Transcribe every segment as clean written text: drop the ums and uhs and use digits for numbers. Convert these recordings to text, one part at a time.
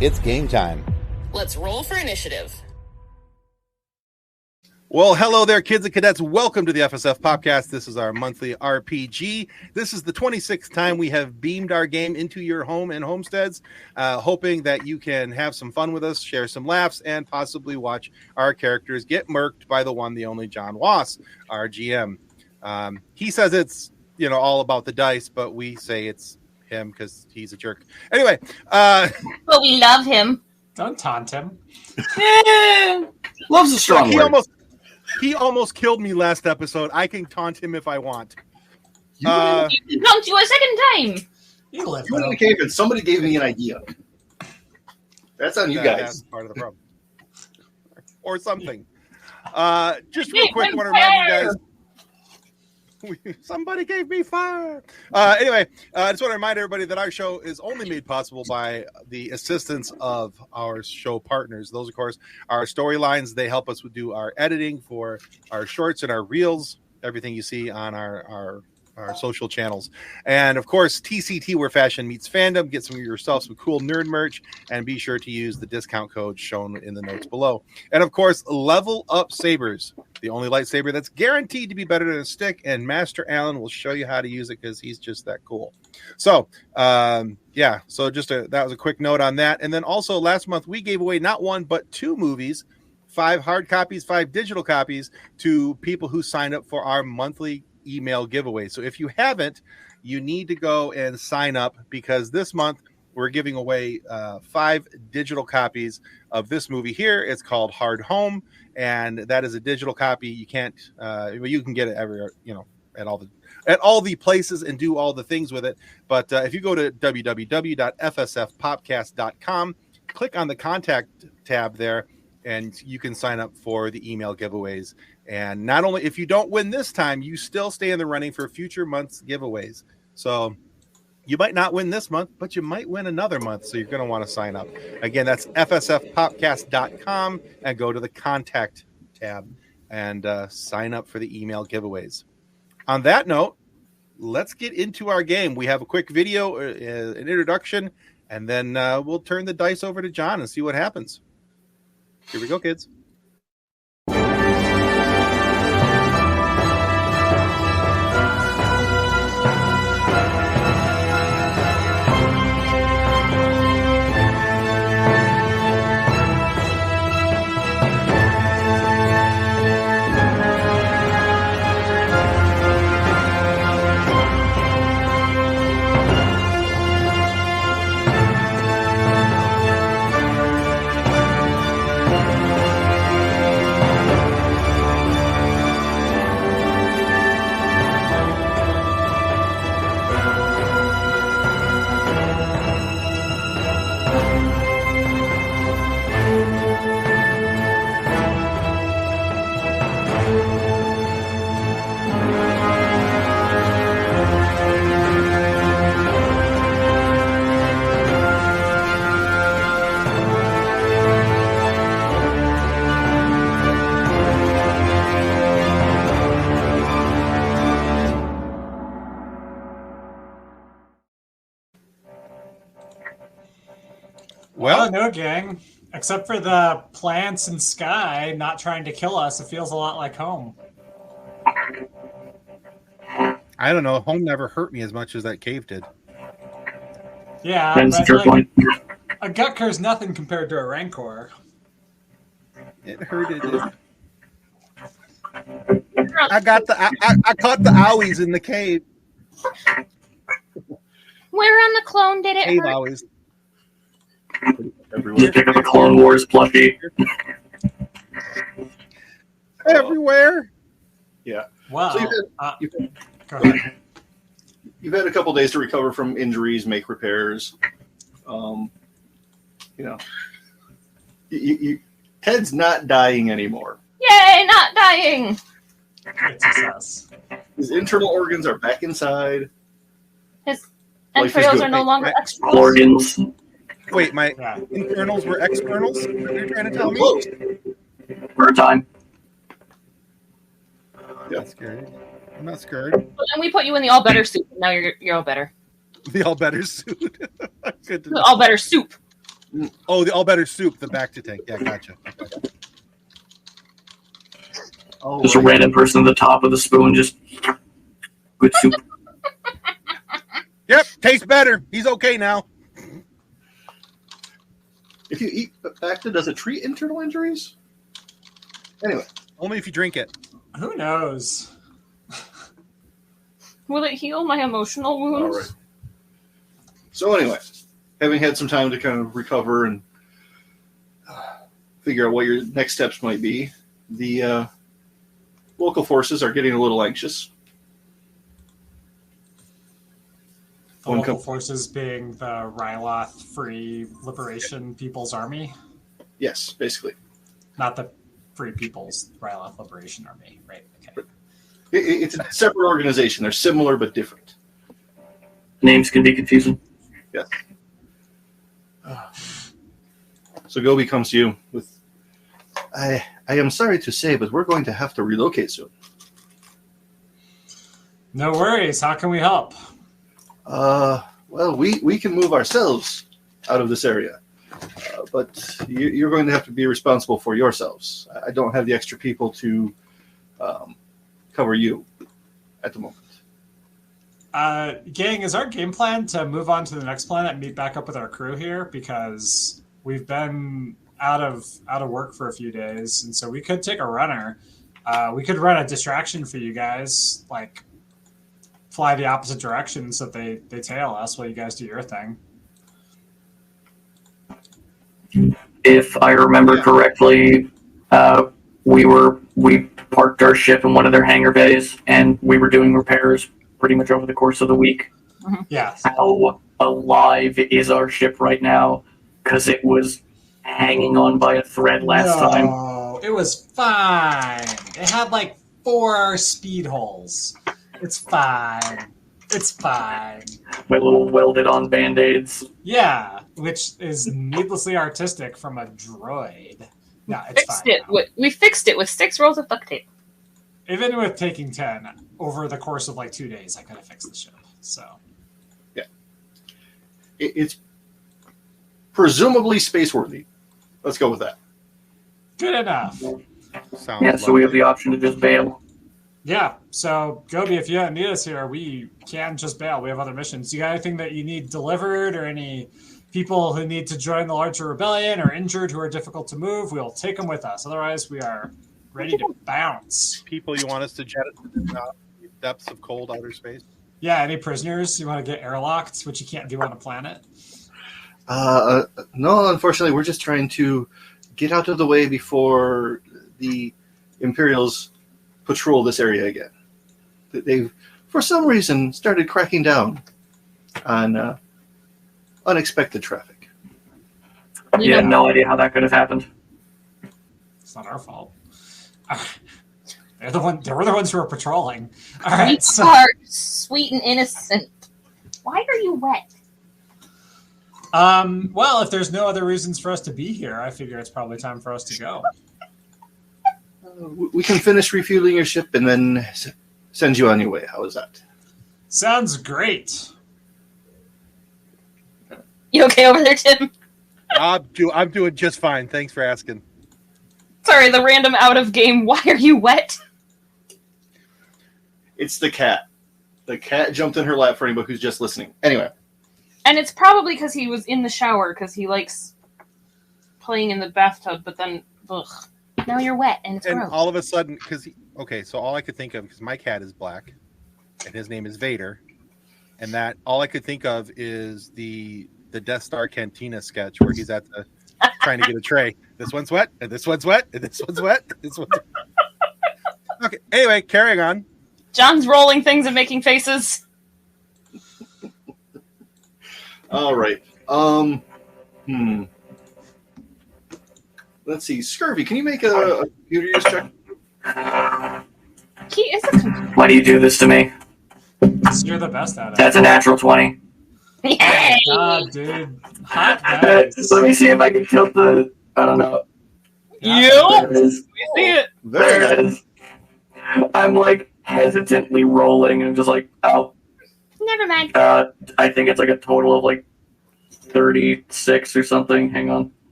It's game time. Let's roll for initiative. Well, hello there, kids and cadets. Welcome to the FSF Podcast. This is our monthly RPG. This is the 26th time we have beamed our game into your home and homesteads, hoping that you can have some fun with us, share some laughs, and possibly watch our characters get murked by the one, the only John Wass, our GM. He says it's, all about the dice, but we say it's him because he's a jerk. Anyway. But we love him. Don't taunt him. Love's a strong word. He almost killed me last episode. I can taunt him if I want. You taunt you a second time. You went in the cave and somebody gave me an idea. That's on you guys. That's part of the problem. Or something. Just real quick, I want to remind you guys. Somebody gave me fire. Anyway, I just want to remind everybody that our show is only made possible by the assistance of our show partners. Those, of course, are our storylines. They help us do our editing for our shorts and our reels, everything you see on our social channels. And, of course, TCT, where fashion meets fandom. Get yourself some cool nerd merch, and be sure to use the discount code shown in the notes below. And, of course, Level Up Sabers, the only lightsaber that's guaranteed to be better than a stick, and Master Allen will show you how to use it because he's just that cool. So, that was a quick note on that. And then also last month we gave away not one but 2 movies, 5 hard copies, 5 digital copies to people who signed up for our monthly email giveaway. So if you haven't, you need to go and sign up, because this month we're giving away 5 digital copies of this movie here. It's called Hard Home, and that is a digital copy. You can't you can get it everywhere, at all the places and do all the things with it. But if you go to www.fsfpopcast.com, click on the contact tab there, and you can sign up for the email giveaways. And not only, if you don't win this time, you still stay in the running for future months giveaways. So you might not win this month, but you might win another month. So you're going to want to sign up. Again, that's fsfpopcast.com, and go to the contact tab and sign up for the email giveaways. On that note, let's get into our game. We have a quick video, an introduction, and then we'll turn the dice over to John and see what happens. Here we go, kids. Well, no, gang. Except for the plants and sky not trying to kill us, it feels a lot like home. I don't know. Home never hurt me as much as that cave did. Yeah, That's a fair point. A Gutker is nothing compared to a Rancor. It hurted. I caught the owies in the cave. Where on the clone did it Cave hurt? owies. You pick up a Clone Wars plushie. Everywhere. Yeah. Wow. So Go ahead. you've had a couple days to recover from injuries, make repairs. Ted's not dying anymore. Yay, not dying! Great success. His internal organs are back inside. His Life is entrails good. are no longer extra. Organs. Wait, my Yeah. internals were externals? What are you trying to tell me? Close. For a time. I'm not scared. I'm not scared. And we put you in the all better soup. Now you're all better. The all better suit. Good to know. The all better soup. Oh, the all better soup, the back to tank. Yeah, gotcha. Oh, Just a random person at the top of the spoon, just good soup. Yep, tastes better. He's okay now. If you eat Bacta, does it treat internal injuries? Anyway. Only if you drink it. Who knows? Will it heal my emotional wounds? All right. So anyway, having had some time to kind of recover and figure out what your next steps might be, the local forces are getting a little anxious. The local forces being the Ryloth Free Liberation People's Army? Yes, basically. Not the Free People's Ryloth Liberation Army, right? Okay. It's a separate organization. They're similar but different. Names can be confusing. Yes. So Gobi comes to you with, I am sorry to say, but we're going to have to relocate soon. No worries. How can we help? Well, we can move ourselves out of this area, but you're going to have to be responsible for yourselves. I don't have the extra people to cover you at the moment. Gang, is our game plan to move on to the next planet and meet back up with our crew here? Because we've been out of work for a few days, and so we could take a runner. We could run a distraction for you guys, like fly the opposite direction so that they tail us while you guys do your thing. If I remember correctly, we parked our ship in one of their hangar bays, and we were doing repairs pretty much over the course of the week. Yes. How alive is our ship right now? Because it was hanging on by a thread last time. No, it was fine. It had like 4 speed holes. It's fine. It's fine. My little welded-on Band-Aids. Yeah, which is needlessly artistic from a droid. No, it's fine. We fixed it with 6 rolls of duct tape. Even with taking 10 over the course of like 2 days, I could have fixed the ship. So, yeah, it's presumably space-worthy. Let's go with that. good enough. So we have the option to just bail. Yeah, so Gobi, if you don't need us here, we can just bail. We have other missions. You got anything that you need delivered or any people who need to join the larger rebellion or injured who are difficult to move? We'll take them with us. Otherwise, we are ready to bounce. People you want us to jet into the depths of cold outer space? Yeah, any prisoners you want to get airlocked, which you can't do on a planet? No, unfortunately, we're just trying to get out of the way before the Imperials patrol this area again. They've, for some reason, started cracking down on unexpected traffic. You have no idea how that could have happened. It's not our fault. They were the ones who were patrolling. All right, You are sweet and innocent. Why are you wet? Well, if there's no other reasons for us to be here, I figure it's probably time for us to go. We can finish refueling your ship and then send you on your way. How is that? Sounds great. You okay over there, Tim? I'm doing just fine. Thanks for asking. Sorry, the random out of game. Why are you wet? It's the cat. The cat jumped in her lap for anybody who's just listening. Anyway. And it's probably because he was in the shower because he likes playing in the bathtub, but then, ugh. Now you're wet and it's gross. All of a sudden, so all I could think of, because my cat is black, and his name is Vader, and that all I could think of is the Death Star Cantina sketch where he's trying to get a tray. This one's wet, and this one's wet, and this one's wet, and this one's wet. Okay, anyway, carrying on. John's rolling things and making faces. All right. Let's see. Scurvy, can you make a computer use check? He is a computer. Why do you do this to me? You're the best at it. That's a natural 20. Yay! God, dude. Hot dice. Let me see if I can kill the... I don't know. You? There it is. We see it. There it is. I'm like hesitantly rolling and just like, oh. Never mind. I think it's like a total of like 36 or something. Hang on.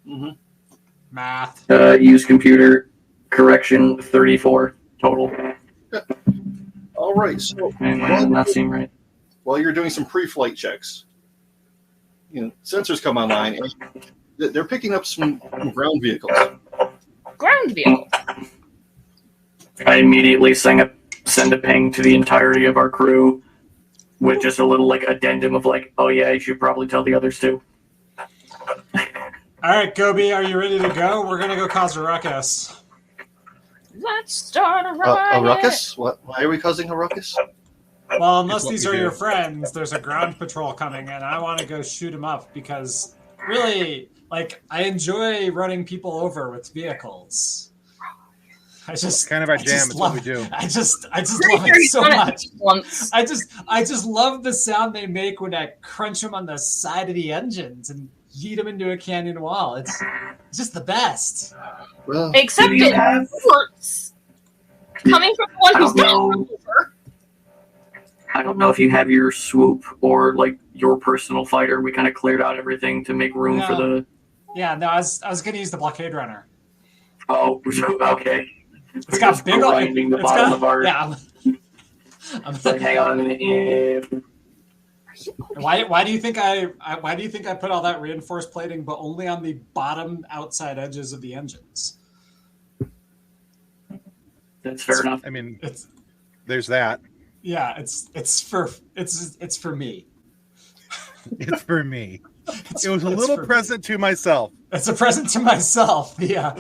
Mm-hmm. Math. Use computer correction 34 total. All right. So Does not seem right. while you're doing some pre-flight checks, sensors come online, and they're picking up some ground vehicles. Ground vehicle. I immediately send a ping to the entirety of our crew with just a little addendum of oh yeah, you should probably tell the others too. All right, Gobi, are you ready to go? We're gonna go cause a ruckus. Let's start a riot. A ruckus? What? Why are we causing a ruckus? Well, unless what these we are do. your friends, there's a ground patrol coming, and I want to go shoot them up because, really, I enjoy running people over with vehicles. It's kind of our jam. It's what we do. I just Pretty love sure it he's so done it much. once. I just love the sound they make when I crunch them on the side of the engines and yeet them into a canyon wall. It's just the best. Well, Except Do you it have- hurts. Coming from the one I who's don't done know. it over. I don't know if you have your swoop or your personal fighter. We kind of cleared out everything to make room for No. the. Yeah, no, I was gonna use the blockade runner. Oh, okay. It's got big old. grinding the It's bottom got, of our. yeah. I'm, Hang on a minute. Why do you think I put all that reinforced plating, but only on the bottom outside edges of the engines? That's fair enough. I mean, It's there's that. yeah, it's for me. It's for me. It was a It's little for me. present to myself. It's a present to myself. Yeah.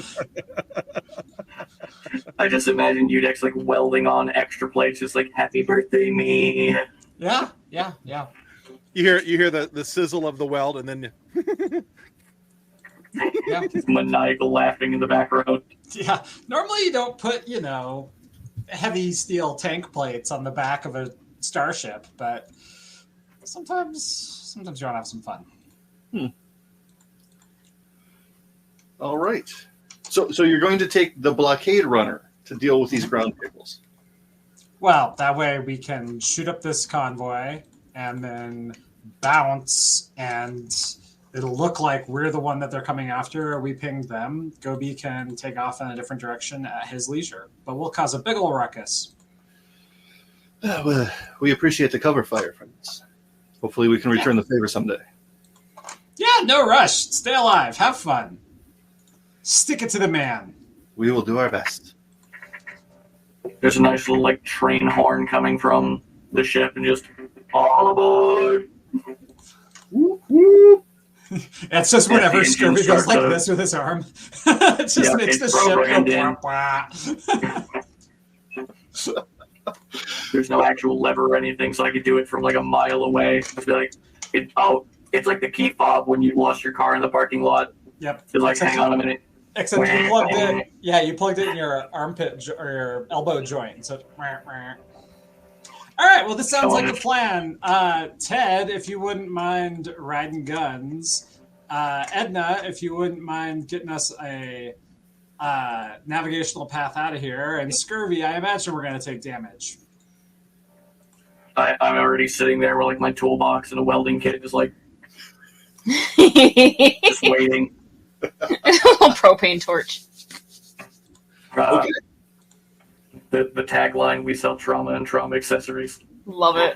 I just imagine Udex welding on extra plates, just happy birthday me. Yeah. You hear the sizzle of the weld, and then Yeah. Maniacal laughing in the background. Yeah. Normally you don't put, heavy steel tank plates on the back of a starship, but sometimes you want to have some fun. all right. So you're going to take the blockade runner to deal with these ground vehicles. Well, that way we can shoot up this convoy and then bounce, and it'll look like we're the one that they're coming after, or we pinged them. Gobi can take off in a different direction at his leisure, but we'll cause a big ol' ruckus. Well, we appreciate the cover fire, friends. Hopefully we can return the favor someday. Yeah, no rush. Stay alive. Have fun. Stick it to the man. We will do our best. There's a nice little train horn coming from the ship, and just all aboard. Whoop, whoop. It's just Yeah, whenever the Scurvy engines goes start like to- this with his arm. It just Yeah, makes it's the ship programmed go in. blah, blah. There's no actual lever or anything, so I could do it from a mile away. Just be it's like the key fob when you lost your car in the parking lot. Yep. It's hang on a minute. Except you plugged it. Yeah, you plugged it in your armpit or your elbow joint. So. All right. Well, this sounds like a plan. Ted, if you wouldn't mind riding guns. Edna, if you wouldn't mind getting us a navigational path out of here. And Scurvy, I imagine we're going to take damage. I'm already sitting there with my toolbox and a welding kit, just waiting. Little propane torch. Okay. The tagline: "We sell trauma and trauma accessories." Love it.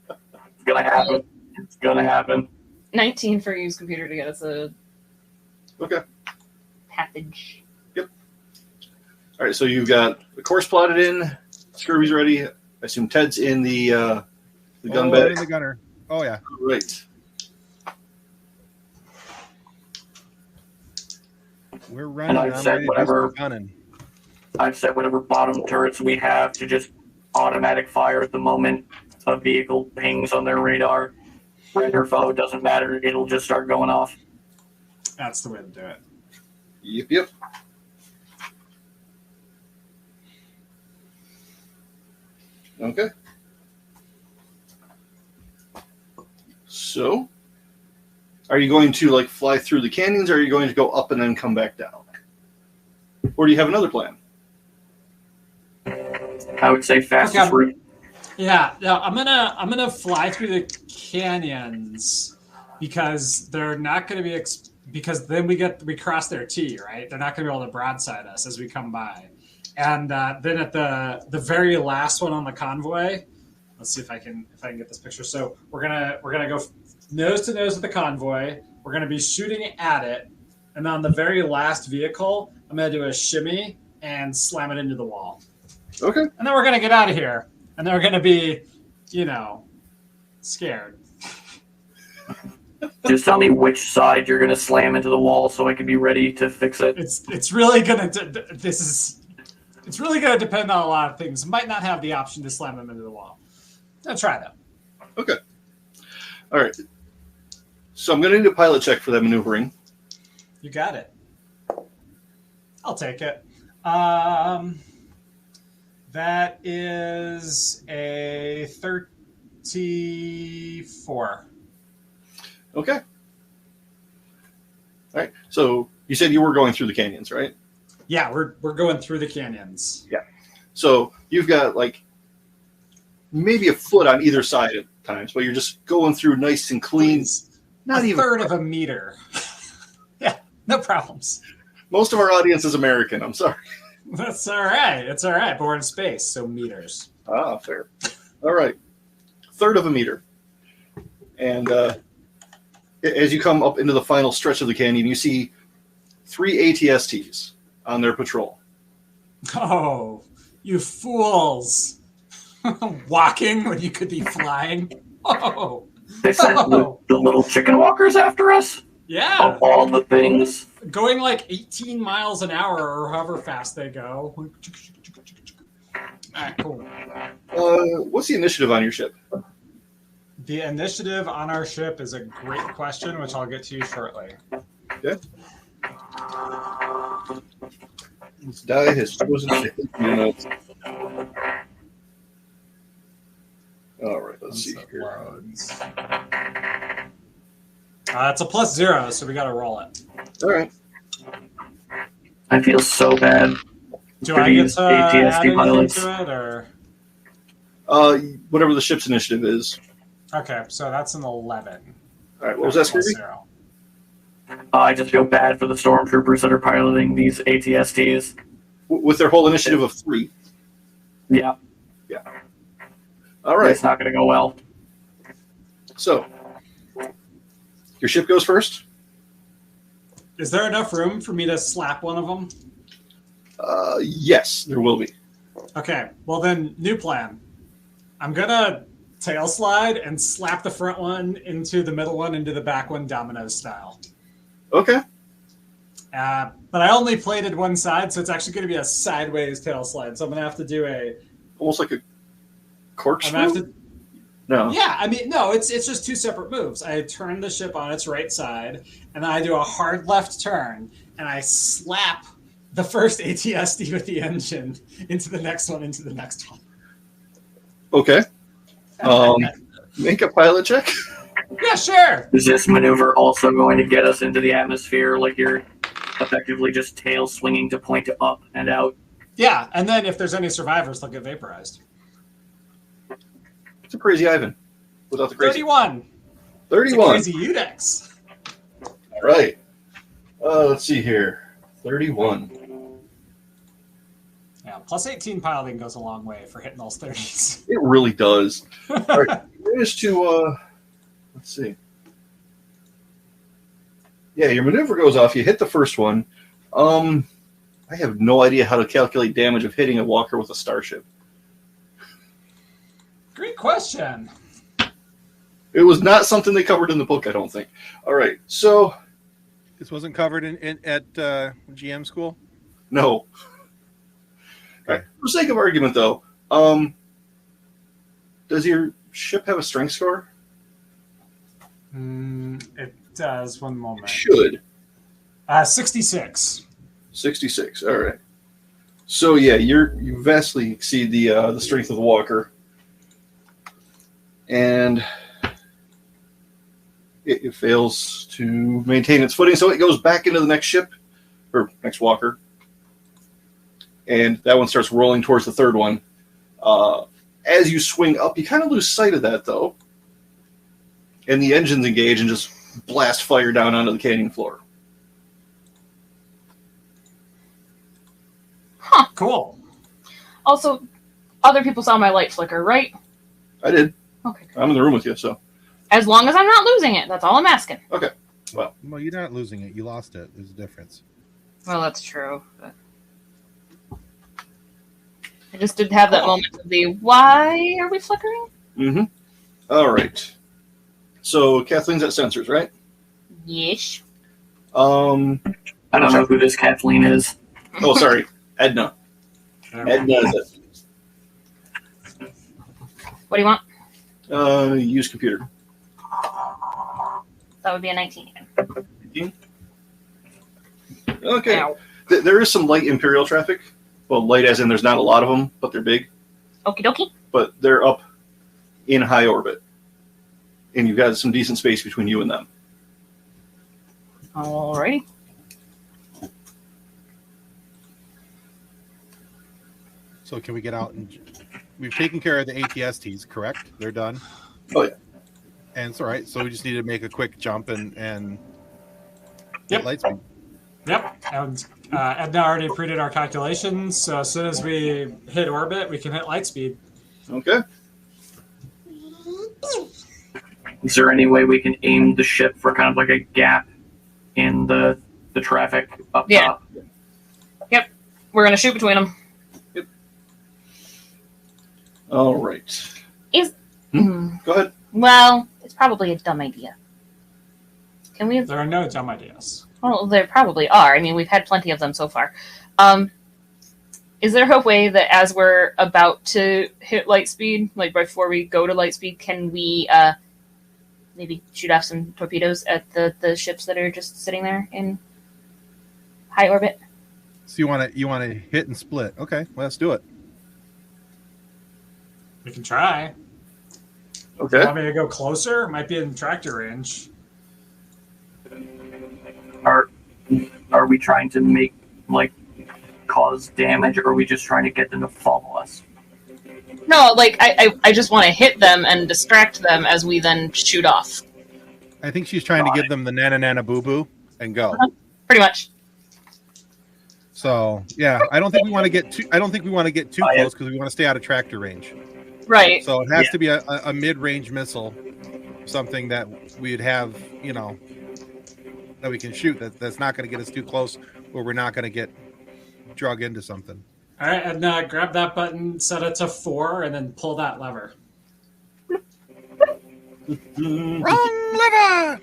It's gonna happen. It's gonna happen. 19 for use computer to get us a Okay. package. All right, so you've got the course plotted in. Scurvy's ready. I assume Ted's in the gun right bag. in the gunner. Oh yeah. Right. We're running. I've I'm said ready to do whatever. some gunning. I've set whatever bottom turrets we have to just automatic fire at the moment a vehicle pings on their radar. Friend or foe, doesn't matter. It'll just start going off. That's the way to do it. Yep. Okay. So, are you going to fly through the canyons, or are you going to go up and then come back down? Or do you have another plan? I would say fastest Okay. route. Yeah, no, I'm gonna fly through the canyons because they're not going to be because then we cross their T, right? They're not going to be able to broadside us as we come by. And then at the very last one on the convoy, let's see if I can get this picture. So we're gonna go nose to nose with the convoy. We're gonna be shooting at it, and on the very last vehicle, I'm gonna do a shimmy and slam it into the wall. Okay. And then we're gonna get out of here, and they're gonna be, scared. Just tell me which side you're gonna slam into the wall so I can be ready to fix it. It's really gonna It's really going to depend on a lot of things. Might not have the option to slam them into the wall. I'll try though. Okay. All right. So I'm going to need a pilot check for that maneuvering. You got it. I'll take it. That is a 34. Okay. All right. So you said you were going through the canyons, right? Yeah, we're going through the canyons. Yeah. So you've got like maybe a foot on either side at times, but you're just going through nice and clean. Not even a third of a meter. Yeah, no problems. Most of our audience is American. I'm sorry. That's all right. It's all right. But we're in space, so meters. Ah, fair. All right. Third of a meter. And as you come up into the final stretch of the canyon, you see 3 ATSTs on their patrol. Oh, you fools. Walking when you could be flying. Oh. They sent the little chicken walkers after us? Yeah. Of all the things. Going like 18 miles an hour or however fast they go. All right, cool. What's the initiative on your ship? The initiative on our ship is a great question, which I'll get to you shortly. Okay. This die has chosen to hit your notes. All right, let's see here. It's a +0, so we got to roll it. All right. I feel so bad. Do I get to add anything pilots. to it, or? Whatever the ship's initiative is. Okay, so that's an 11. All right, what was that, Scooby? +0. I just feel bad for the stormtroopers that are piloting these ATSTs. With their whole initiative of 3. Yeah. Yeah. All right. It's not going to go well. So, your ship goes first? Is there enough room for me to slap one of them? Yes, there will be. Okay, well then, new plan. I'm going to tail slide and slap the front one into the middle one into the back one, dominoes style. Okay. But I only plated one side, so it's actually going to be a sideways tail slide. So I'm going to have to do a... Almost like a corkscrew? No. Yeah, I mean, no, it's just 2 separate moves. I turn the ship on its right side, and then I do a hard left turn, and I slap the first ATSD with the engine into the next one, into the next one. Okay. Make a pilot check. Yeah, sure. Is this maneuver also going to get us into the atmosphere like you're effectively just tail swinging to point up and out? Yeah, and then if there's any survivors, they'll get vaporized. It's a crazy Ivan. Without the crazy. 31. 31. It's a crazy Udex. All right. Let's see here. 31. Yeah, plus 18 piloting goes a long way for hitting those 30s. It really does. All right. Here's to, let's see. Yeah, your maneuver goes off. You hit the first one. I have no idea how to calculate damage of hitting a walker with a starship. Great question. It was not something they covered in the book, I don't think. All right, so... This wasn't covered at GM school? No. All right. For sake of argument, though, does your ship have a strength score? It does. One moment. It should. 66. 66. All right. So yeah, you vastly exceed the strength of the walker, and it fails to maintain its footing. So it goes back into the next ship or next walker, and that one starts rolling towards the third one. As you swing up, you kind of lose sight of that though, and the engines engage and just blast fire down onto the canyon floor. Huh. Cool. Also, other people saw my light flicker, right? I did. Okay. I'm in the room with you, so. As long as I'm not losing it, that's all I'm asking. Okay. Well, you're not losing it. You lost it. There's a difference. Well, that's true. But I just did have that moment of the, why are we flickering? Mm-hmm. All right. So Kathleen's at sensors, right? Yes. I don't know who this Kathleen is. Oh, sorry. Edna. Edna is it. What do you want? Use computer. That would be a 19 again. Okay. Ow. There is some light Imperial traffic. Well, light as in there's not a lot of them, but they're big. Okie dokie. But they're up in high orbit. And you've got some decent space between you and them. Alrighty. So can we get out and we've taken care of the ATSTs, correct? They're done. Oh yeah. And it's all right. So we just need to make a quick jump and Yep. get light speed. Yep. And Edna already pre-did our calculations, so as soon as we hit orbit, we can hit light speed. Okay. Is there any way we can aim the ship for kind of like a gap in the traffic up top? Yep. We're going to shoot between them. Yep. All right. Go ahead. Well, it's probably a dumb idea. Can we... There are no dumb ideas. Well, there probably are. I mean, we've had plenty of them so far. Is there a way that as we're about to hit light speed, like before we go to light speed, can we maybe shoot off some torpedoes at the ships that are just sitting there in high orbit? So you want to hit and split? Okay, well, let's do it. We can try. Okay. Want me to go closer? Might be in tractor range. Are we trying to make, like, cause damage, or are we just trying to get them to follow us? No, like, I just want to hit them and distract them as we then shoot off. I think she's trying to give them the nana boo boo and go. Pretty much. So yeah, I don't think we want to get too close because we want to stay out of tractor range. Right. So it has to be a mid-range missile, something that we'd have, that we can shoot. That's not going to get us too close, where we're not going to get drug into something. All right, and grab that button, set it to 4, and then pull that lever. Wrong lever!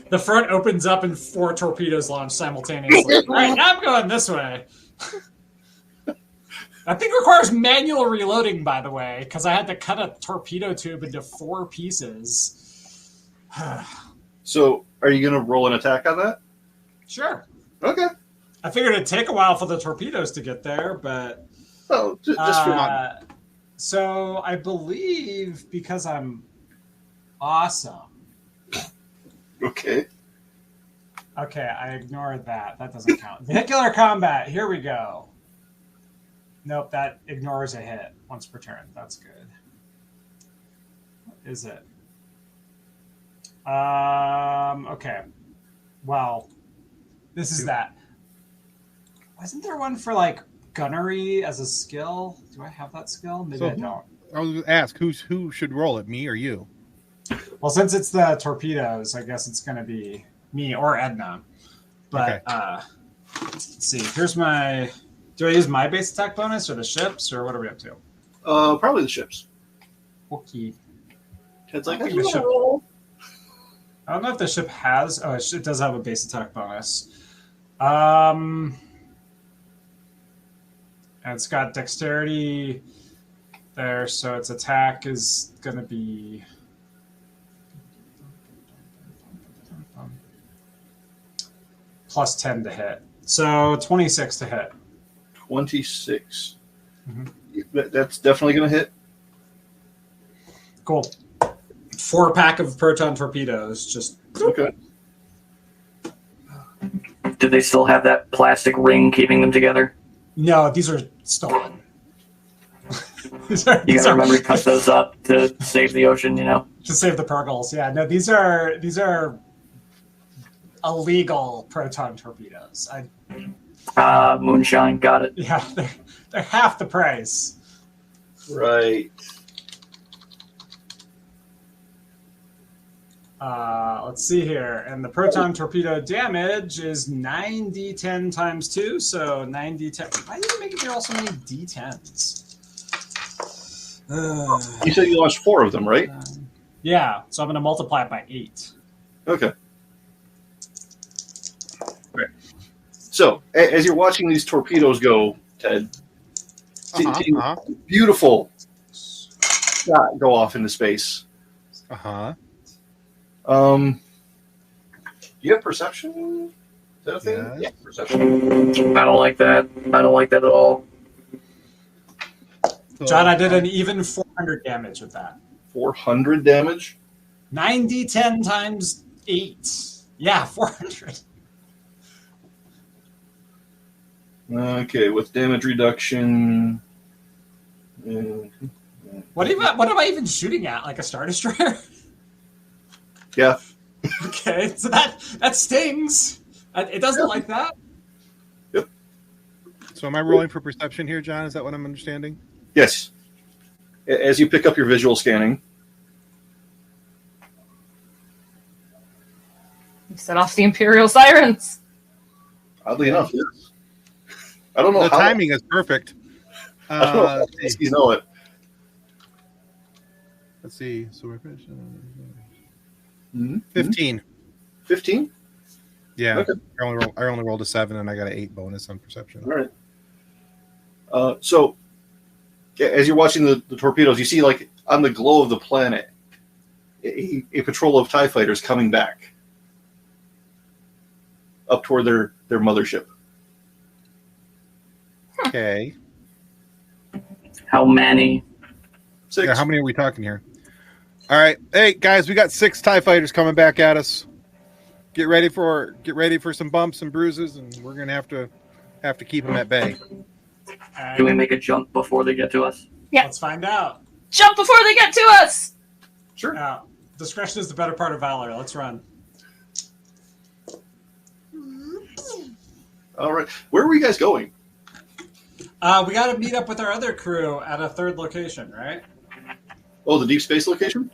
The front opens up and 4 torpedoes launch simultaneously. All right, now I'm going this way. That thing requires manual reloading, by the way, because I had to cut a torpedo tube into 4 pieces. So, are you going to roll an attack on that? Sure. Okay. I figured it'd take a while for the torpedoes to get there, but... Oh, just for fun. So, I believe, because I'm awesome... Okay. Okay, I ignored that. That doesn't count. Vehicular combat. Here we go. Nope, that ignores a hit once per turn. That's good. What is it? Okay. Well, this is that. Wasn't there one for like gunnery as a skill? Do I have that skill? Maybe I don't. I was going to ask who should roll it, me or you? Well, since it's the torpedoes, I guess it's going to be me or Edna. But okay. Let's see. Here's my. Do I use my base attack bonus or the ships, or what are we up to? Probably the ships. Okay. It's like, I don't know if the ship has. Oh, it does have a base attack bonus. And it's got dexterity there, so its attack is going to be. Plus 10 to hit. So 26 to hit. 26. Mm-hmm. That's definitely going to hit. Cool. 4-pack of proton torpedoes. Just okay. Do they still have that plastic ring keeping them together? No, these are stolen. You gotta remember to cut those up to save the ocean, To save the Purgles. Yeah, no, these are illegal proton torpedoes. Moonshine, got it. Yeah, they're half the price. Right. Let's see here. And the proton torpedo damage is 9d10 times 2, so 9d10. Why did you make it there also many d10s? You said you launched 4 of them, right? Yeah, so I'm going to multiply it by 8. Okay. Okay. So, as you're watching these torpedoes go, Ted, beautiful shot go off into space. Uh-huh. Do you have perception? Is that a thing? Yeah, perception. I don't like that. I don't like that at all. John, I did an even 400 damage with that. 400 damage? 9d10 times 8. Yeah, 400. Okay, with damage reduction. What am I even shooting at? Like a Star Destroyer? Yeah. Okay, so that stings. It doesn't like that. Yep. So am I rolling for perception here, John? Is that what I'm understanding? Yes. As you pick up your visual scanning. You set off the Imperial sirens. Oddly enough, yes. I don't know The how. timing is perfect. I don't know how you know it. Let's see. So we're 15. 15? Yeah. Okay. I only rolled a 7 and I got an 8 bonus on perception. All right. So, as you're watching the torpedoes, you see, like, on the glow of the planet, a patrol of TIE fighters coming back up toward their mothership. Okay. How many? 6. Yeah, how many are we talking here? All right. Hey, guys, we got 6 TIE fighters coming back at us. Get ready for some bumps and bruises, and we're going to have to keep them at bay. Do we make a jump before they get to us? Yeah. Let's find out. Jump before they get to us! Sure. Discretion is the better part of valor. Let's run. All right. Where were you guys going? We got to meet up with our other crew at a third location, right? Oh, the deep space location?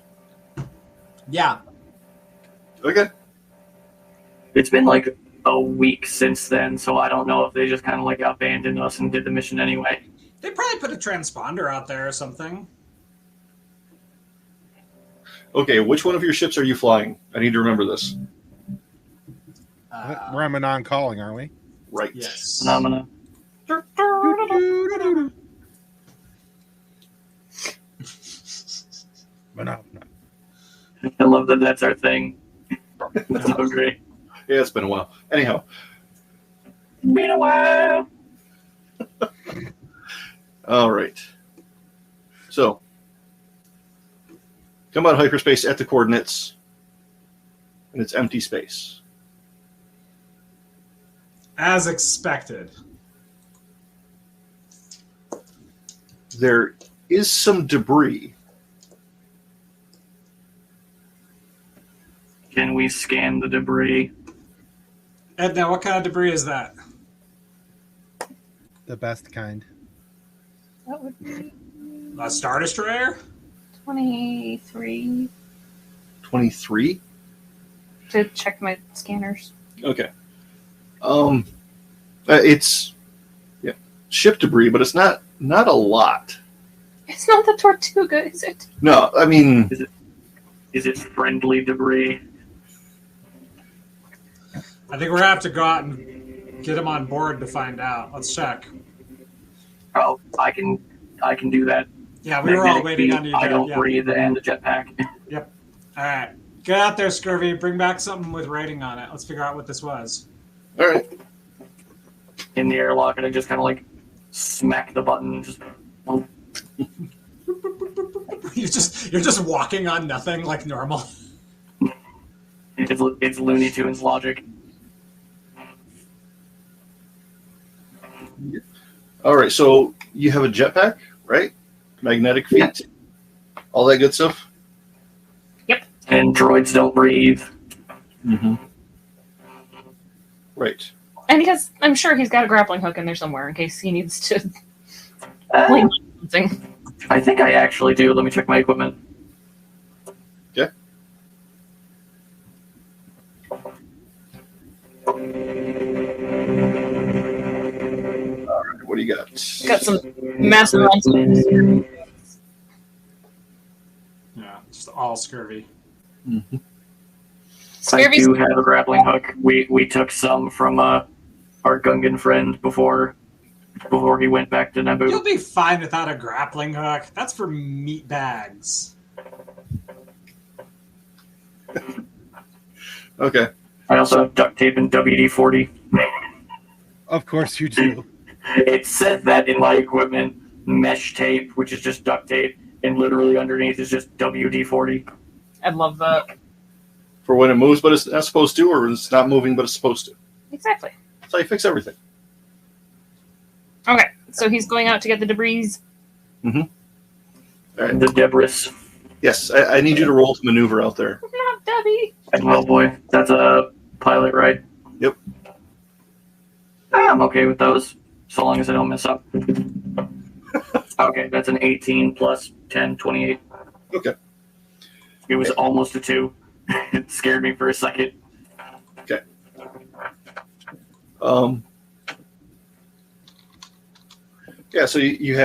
Yeah. Okay. It's been like a week since then, so I don't know if they just kind of like abandoned us and did the mission anyway. They probably put a transponder out there or something. Okay, which one of your ships are you flying? I need to remember this. We're on Manon calling, aren't we? Right. Yes. Phenomena. Manon. I love that that's our thing. That's so great. Yeah, it's been a while. Anyhow. Been a while. All right. So, come out of hyperspace at the coordinates, and it's empty space. As expected. There is some debris. Can we scan the debris? Edna, what kind of debris is that? The best kind. That would be A Star Destroyer? 23 23? to check my scanners. Okay. It's ship debris, but it's not a lot. It's not the Tortuga, is it? No, I mean, Is it friendly debris? I think we're going to have to go out and get him on board to find out. Let's check. Oh, I can do that. Yeah, we were all Magnetic waiting field, on you. I don't Yeah. breathe and the jetpack. Yep. All right. Get out there, Scurvy. Bring back something with writing on it. Let's figure out what this was. all right. In the airlock, and I just kind of like smack the button. Just You're just walking on nothing like normal. it's Looney Tunes logic. All right, so you have a jetpack, right? Magnetic feet, all that good stuff. And droids don't breathe. Mm-hmm. Right. And I'm sure he's got a grappling hook in there somewhere in case he needs to something. I think I actually do. Let me check my equipment. Okay. Alright, what do you got? Got some massive amounts of Yeah, just all scurvy. Mm-hmm. I do have a grappling hook. We took some from our Gungan friend before he went back to Naboo. You'll be fine without a grappling hook. That's for meat bags. Okay. I also have duct tape and WD-40. Of course you do. It said that in my equipment, mesh tape, which is just duct tape, and literally underneath is just WD-40. I love that. For when it moves but it's not supposed to, or it's not moving but it's supposed to. Exactly. That's how you fix everything. Okay, so he's going out to get the debris. Mm-hmm. All right. The debris. Yes, I need you to roll to maneuver out there. Not Debbie. Oh boy, that's a pilot, right? Yep. I'm okay with those, so long as I don't mess up. Okay, that's an 18 plus 10, 28. Okay. It was almost a 2. It scared me for a second. Okay. Yeah, so you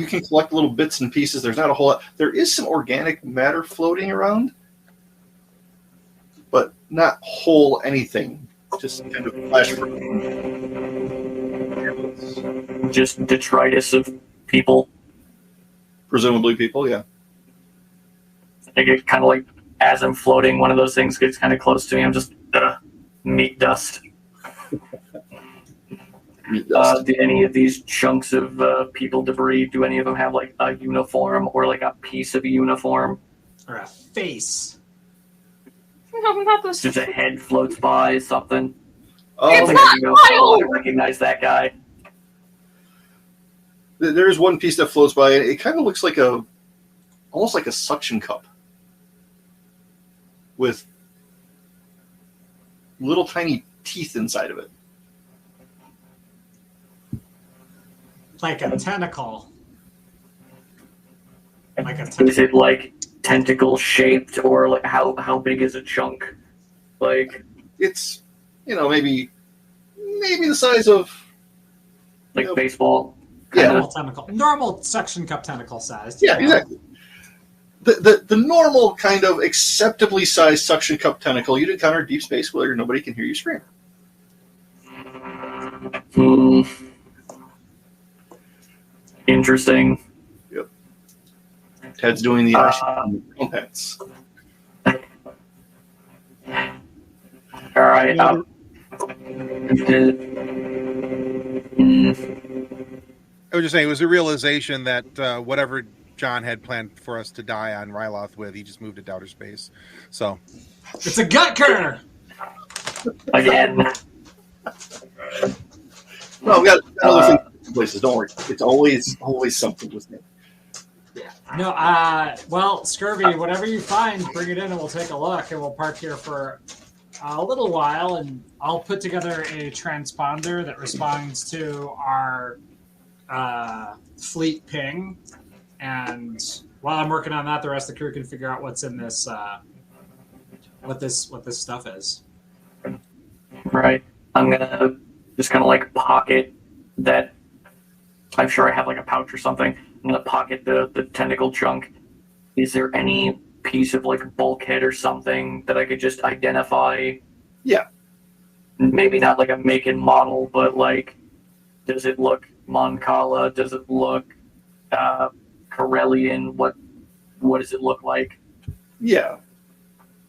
can collect little bits and pieces. There's not a whole lot. There is some organic matter floating around, but not whole anything. Just kind of flash. Just detritus of people. Presumably people, yeah. I get kind of like, as I'm floating, one of those things gets kind of close to me. I'm just, meat dust. Do any of these chunks of people debris, do any of them have like a uniform or like a piece of a uniform? Or a face. No, not this. Just a head floats by, something. It's Like, not you go, Miles! I recognize that guy. There is one piece that floats by. It kind of looks like almost like a suction cup with little tiny teeth inside of it. Like a tentacle. Like a Is tentacle. it like tentacle shaped, or like how big is a chunk? Like It's, maybe the size of like baseball? Yeah. Normal tentacle. Normal suction cup tentacle sized. Yeah, exactly. The normal kind of acceptably sized suction cup tentacle you'd encounter in deep space where nobody can hear you scream. Interesting. Yep. Ted's doing the pants. All right. I was just saying, it was a realization that whatever John had planned for us to die on Ryloth with, he just moved it to outer space. So It's a gut curner! Again. No, we got other things in places. Don't worry. It's always something with me. No, well, Scurvy, whatever you find, bring it in and we'll take a look, and we'll park here for a little while, and I'll put together a transponder that responds to our fleet ping, and while I'm working on that, the rest of the crew can figure out what's in this, what this stuff is. Right. I'm gonna just kind of like pocket that. I'm sure I have like a pouch or something. I'm gonna pocket the tentacle chunk. Is there any piece of like bulkhead or something that I could just identify? Yeah. Maybe not like a make and model, but like, does it look Moncala? Does it look Corellian? What does it look like? Yeah.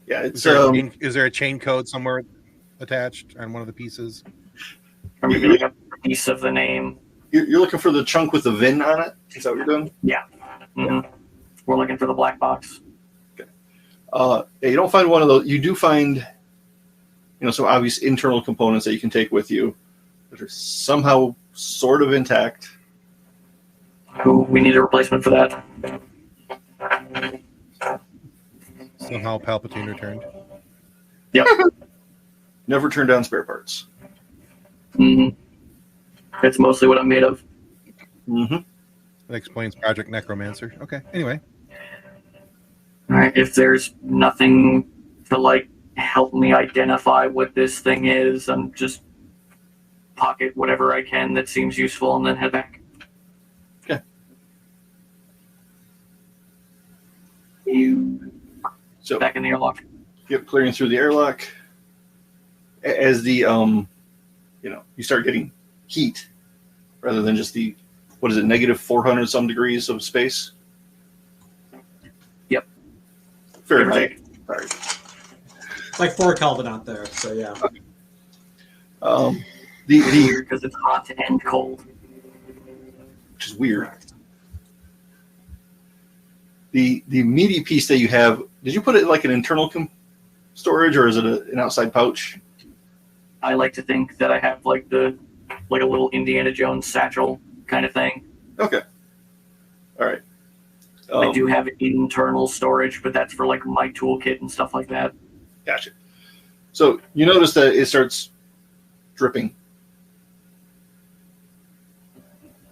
Yeah. It's is there a chain code somewhere attached on one of the pieces? Or maybe like a piece of the name. You're looking for the chunk with the VIN on it? Is that what you're doing? Yeah. Mm-hmm. We're looking for the black box. Okay. Yeah, you don't find one of those. You do find, some obvious internal components that you can take with you that are somehow sort of intact. We need a replacement for that. Somehow Palpatine returned. Yep. never turn down spare parts. Mm-hmm. That's mostly what I'm made of. Mm-hmm. That explains Project Necromancer. Okay. Anyway. All right. If there's nothing to like help me identify what this thing is, I'm just pocket whatever I can that seems useful and then head back. Okay. So back in the airlock. Yep, clearing through the airlock. As the you start getting heat rather than just the negative 400 some degrees of space. Yep. Fahrenheit. Sorry. It's like 4 Kelvin out there, so yeah. Okay. Weird because it's hot and cold. Which is weird. The meaty piece that you have, did you put it like an internal storage or is it an outside pouch? I like to think that I have like a little Indiana Jones satchel kind of thing. Okay. All right. I do have internal storage, but that's for like my toolkit and stuff like that. Gotcha. So you notice that it starts dripping.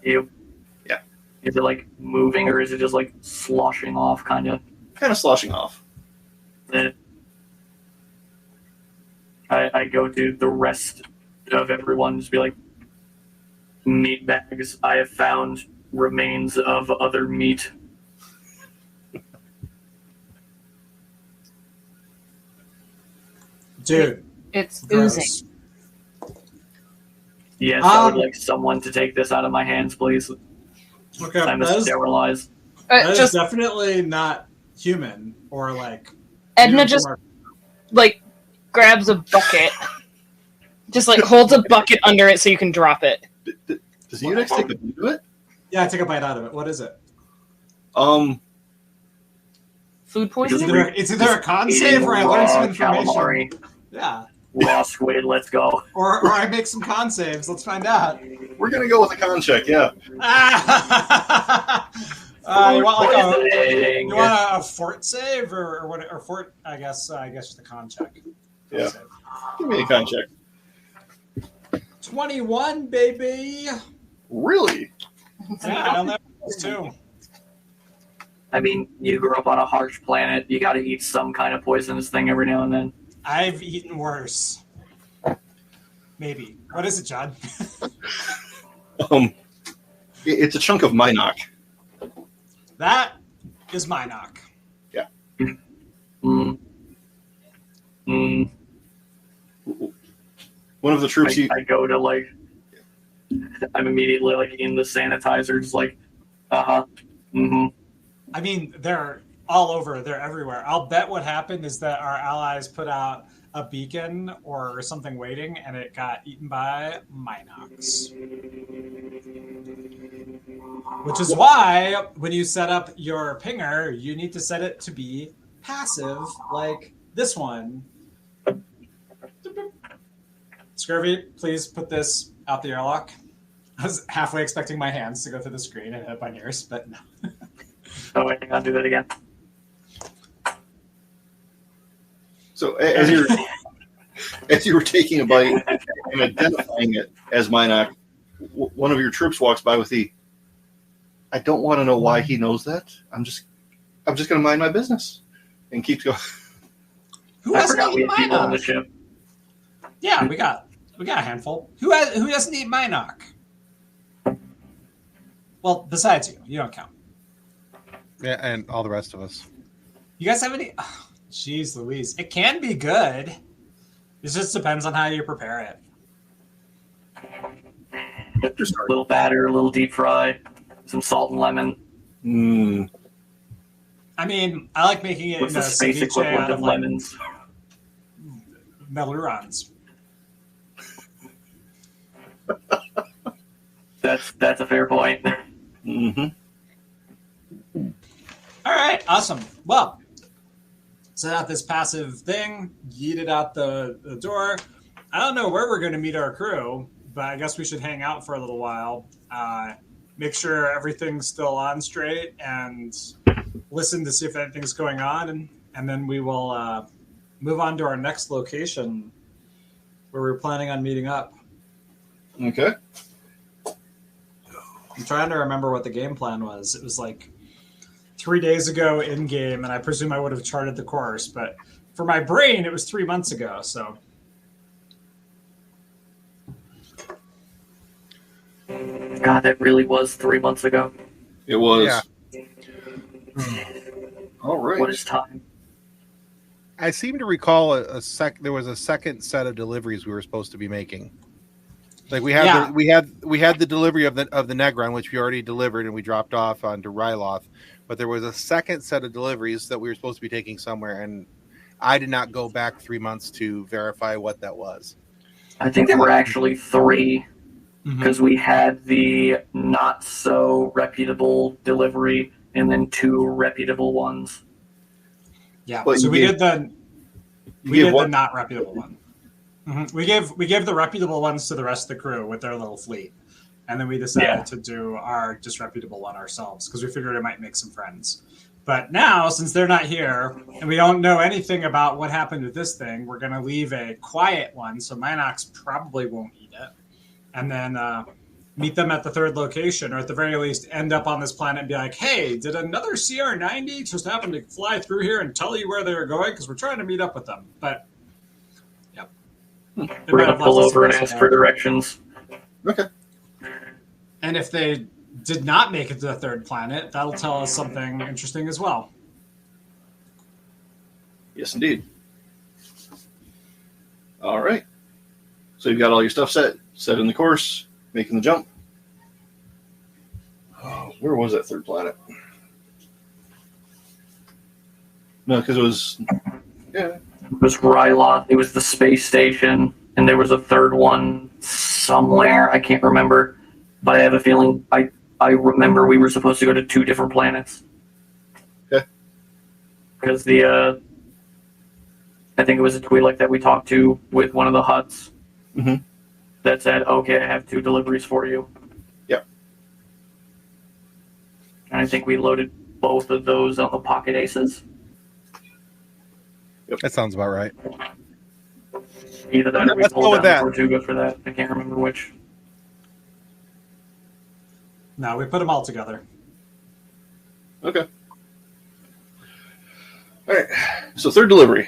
Yep. Yeah. Is it like moving or is it just like sloshing off kind of? Kind of sloshing off. I go to the rest of everyone, just be like, meat bags. I have found remains of other meat. Dude, It's gross. oozing. Yes, I would like someone to take this out of my hands, please. Okay, Time to that is sterilize. Just definitely not human or like. Edna just like grabs a bucket, just like holds a bucket under it so you can drop it. Does the Unix take a bite of it? Yeah, take a bite out of it. What is it? Food poisoning? It's either a con save or I learn some information. Calamari. Yeah. Raw squid, let's go. Or I make some con saves. Let's find out. We're gonna go with a con check, yeah. You want like Poisoning. you want a fort save or what? Or fort? I guess just a con check. Yeah. Save. Give me a con check. 21, baby. Really? Yeah, I know that was too. I mean, you grew up on a harsh planet. You got to eat some kind of poisonous thing every now and then. I've eaten worse. Maybe. What is it, John? It's a chunk of Minoc. That is my knock. Yeah. Mm. Mm. One of the troops I go to like, I'm immediately like in the sanitizer, just like, mm-hmm. I mean, they're all over. They're everywhere. I'll bet what happened is that our allies put out a beacon or something waiting, and it got eaten by Minox. Which is why, when you set up your pinger, you need to set it to be passive, like this one. Scurvy, please put this out the airlock. I was halfway expecting my hands to go through the screen and hit my ears, but no. Oh, wait, I'll do that again. So as you were taking a bite and identifying it as Minoc, one of your troops walks by with the, I don't want to know why he knows that. I'm just going to mind my business, and keeps going. Who I hasn't forgot we eaten had people on the Minoc? ship. Yeah, we got a handful. Who doesn't eat Minoc? Well, besides you don't count. Yeah, and all the rest of us. You guys have any? Oh, jeez, Louise, it can be good. It just depends on how you prepare it. Just a little batter, a little deep fry, some salt and lemon. I mean, I like making it What's in a the space ceviche equivalent out of of like lemons? melurons. That's a fair point. Mm-hmm. All right, awesome. Well, set out this passive thing, yeet it out the door. I don't know where we're going to meet our crew, but I guess we should hang out for a little while. Make sure everything's still on straight and listen to see if anything's going on. And then we will move on to our next location. where we were planning on meeting up. Okay. I'm trying to remember what the game plan was. It was like 3 days ago in game, and I presume I would have charted the course, but for my brain, it was 3 months ago. So God, that really was 3 months ago. It was. Yeah. All right. What is time? I seem to recall there was a second set of deliveries we were supposed to be making. Like we had we had the delivery of the Negron, which we already delivered and we dropped off onto Ryloth, but there was a second set of deliveries that we were supposed to be taking somewhere, and I did not go back 3 months to verify what that was. I think there were actually 3, because we had the not so reputable delivery and then 2 reputable ones. yeah, But so you we gave- did gave the what? not reputable one. We gave the reputable ones to the rest of the crew with their little fleet, and then we decided to do our disreputable one ourselves because we figured it might make some friends. But now, since they're not here and we don't know anything about what happened with this thing, we're going to leave a quiet one, so Minox probably won't eat it, and then meet them at the third location, or at the very least end up on this planet and be like, hey, did another CR-90 just happen to fly through here and tell you where they were going? Because we're trying to meet up with them. But, yep. We're going to pull over and ask for directions. Okay. And if they did not make it to the third planet, that'll tell us something interesting as well. Yes, indeed. All right. So you've got all your stuff set in the course, making the jump. Oh, where was that third planet? No, because it was... Yeah. It was Ryloth. It was the space station, and there was a third one somewhere. I can't remember, but I have a feeling I remember we were supposed to go to 2 different planets. Okay. Because I think it was a Twi'lek that we talked to with one of the huts that said, "Okay, I have 2 deliveries for you." Yep. And I think we loaded both of those on the Pocket Aces. That sounds about right. Either that or we Let's go pulled with down that. Tortuga for that. I can't remember which. No, we put them all together. Okay. All right. So third delivery.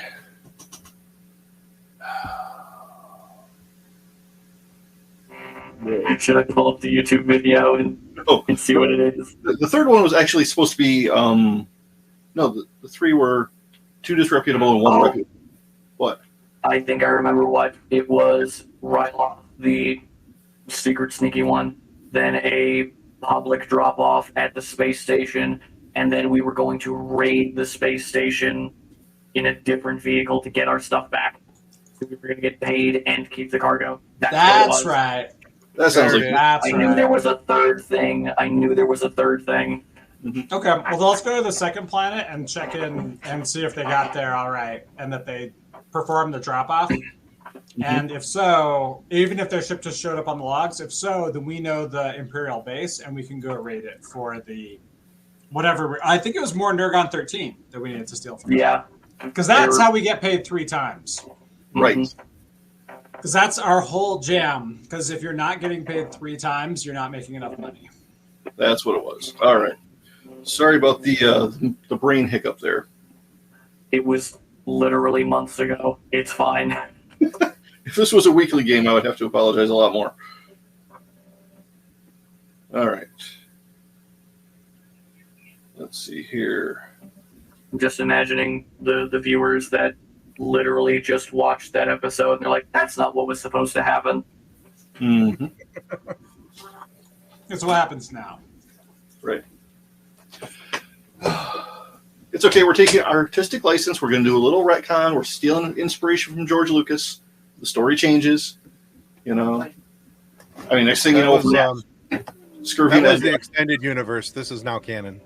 Should I pull up the YouTube video and see what it is? The third one was actually supposed to be... no, the 3 were 2 disreputable and 1 reputable. What? I think I remember what it was. Ryloth, the secret sneaky one, then a public drop-off at the space station, and then we were going to raid the space station in a different vehicle to get our stuff back. So we were going to get paid and keep the cargo. That's what it was. Right. That sounds like... That's I knew there was a third thing. Okay, well, let's go to the second planet and check in and see if they got there all right and that they performed the drop-off. And if so, even if their ship just showed up on the logs, if so, then we know the Imperial base and we can go raid it for the whatever. I think it was more Nergon 13 that we needed to steal from. Yeah. Because that's how we get paid 3 times. Right. Because that's our whole jam. Because if you're not getting paid 3 times, you're not making enough money. That's what it was. All right. Sorry about the brain hiccup there. It was literally months ago. It's fine. If this was a weekly game, I would have to apologize a lot more. All right. Let's see here. I'm just imagining the viewers that literally just watched that episode and they're like, that's not what was supposed to happen. Mm-hmm. That's what happens now. Right. It's okay. We're taking artistic license. We're going to do a little retcon. We're stealing inspiration from George Lucas. The story changes. You know. I mean, next thing you know, Scurvy That was Ned. the extended universe. This is now canon.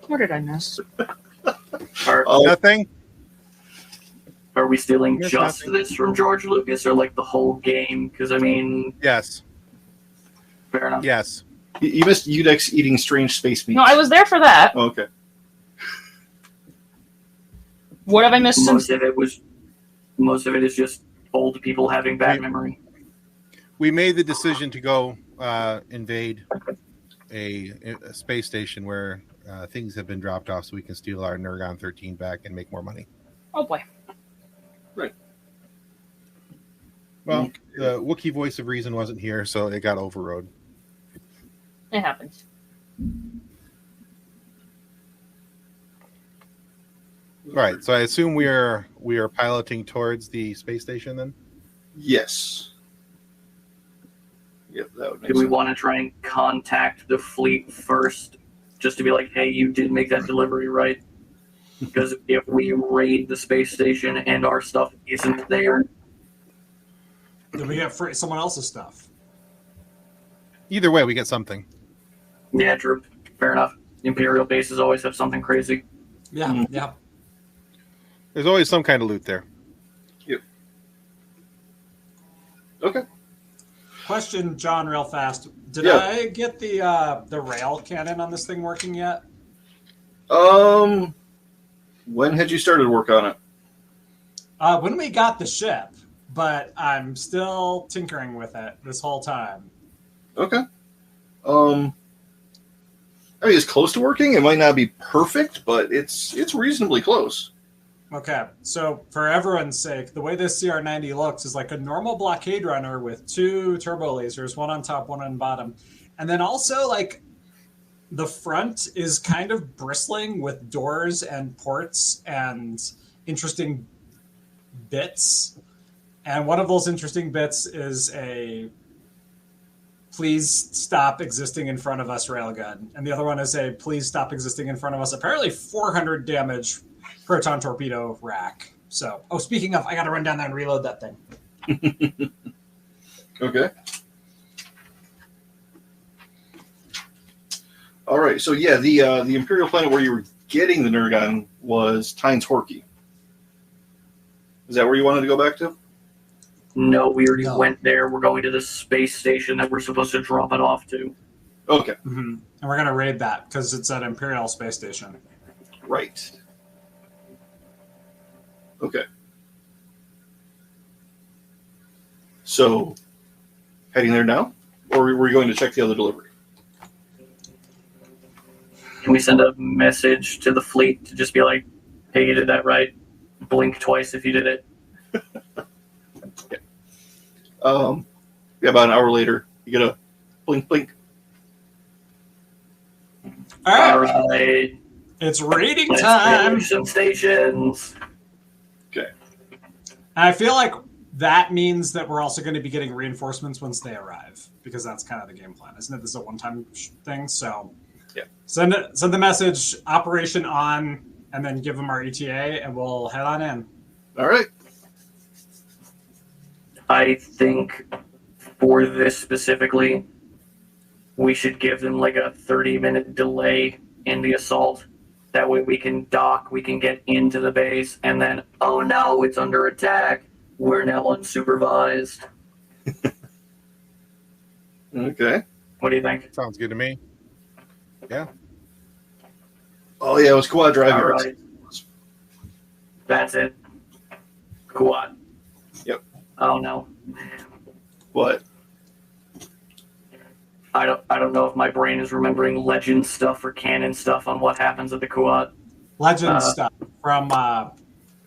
What did I miss? Nothing. Are we stealing Here's just nothing. this from George Lucas or like the whole game? Because I mean, Yes. fair enough. Yes. You missed Udex eating strange space meat. No, I was there for that. Oh, okay. What have I missed since? Most of it is just old people having bad memory. We made the decision to go invade a space station where things have been dropped off so we can steal our Nergon 13 back and make more money. Oh boy. Right. Well, the Wookiee voice of reason wasn't here, so it got overrode. It happens. All right, so I assume we are piloting towards the space station then? Yes. Yep, that would make Do we sense. want to try and contact the fleet first, just to be like, hey, you did make that delivery, right? Because if we raid the space station and our stuff isn't there, Did we get someone else's stuff? Either way, we get something. yeah, true. Fair enough. Imperial bases always have something crazy. Yeah, yeah. There's always some kind of loot there. Yep. Okay. Question, John, real fast. Did Yeah. I get the rail cannon on this thing working yet? When had you started work on it? When we got the ship, but I'm still tinkering with it this whole time. Okay. I mean, it's close to working. It might not be perfect, but it's reasonably close. Okay, so for everyone's sake, the way this CR-90 looks is like a normal blockade runner with 2 turbo lasers, one on top, one on bottom. And then also, like, the front is kind of bristling with doors and ports and interesting bits. And one of those interesting bits is a please stop existing in front of us railgun. And the other one is a please stop existing in front of us. Apparently 400 damage proton torpedo rack. So, speaking of, I got to run down there and reload that thing. Okay. All right. So yeah, the Imperial planet where you were getting the Nergon was Tyne's Horky. Is that where you wanted to go back to? No, we already No. went there. We're going to the space station that we're supposed to drop it off to. Okay. Mm-hmm. And we're going to raid that because it's an Imperial space station. Right. Okay. So, heading there now? Or were you going to check the other delivery? Can we send a message to the fleet to just be like, hey, you did that right? Blink twice if you did it. Yeah, about an hour later, you get a blink, blink. All right, All right. it's raiding Let's time. build some stations. Okay. And I feel like that means that we're also going to be getting reinforcements once they arrive, because that's kind of the game plan, isn't it? This is a one-time thing, so yeah. Send the message, operation on, and then give them our ETA, and we'll head on in. All right. I think for this specifically, we should give them like a 30-minute delay in the assault. That way we can dock, we can get into the base, and then, oh no, it's under attack. We're now unsupervised. Okay. What do you think? Sounds good to me. Yeah. Oh, yeah, it was quad drive. All right. That's it. Quad. Yep. Oh no. What? I don't know if my brain is remembering legend stuff or canon stuff on what happens at the quad. Legend stuff from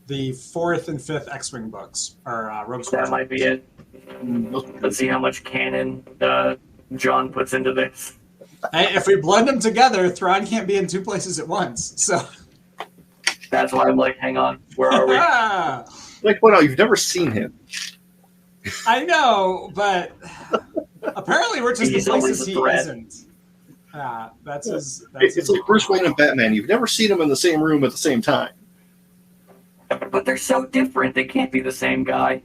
the 4th and 5th X-Wing books, or Rogue That Squadron. might be it. Let's see how much canon John puts into this. Hey, if we blend them together, Thrawn can't be in 2 places at once. So, That's why I'm like, hang on, where are we? Like, well, no, you've never seen him. I know, but apparently we're just He's the places always a he threat. isn't. That's his. It's like Bruce Wayne and Batman. You've never seen them in the same room at the same time. But they're so different, they can't be the same guy.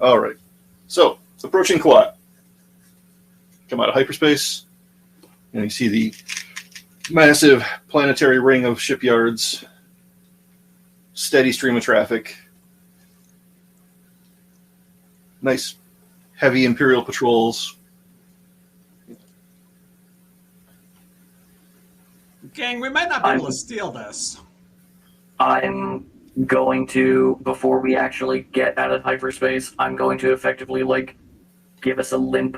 All right. So, approaching quad. Come out of hyperspace, and you see the massive planetary ring of shipyards, steady stream of traffic, nice heavy Imperial patrols. Gang, we might not be able to steal this. I'm going to, before we actually get out of hyperspace, I'm going to effectively, like, give us a limp.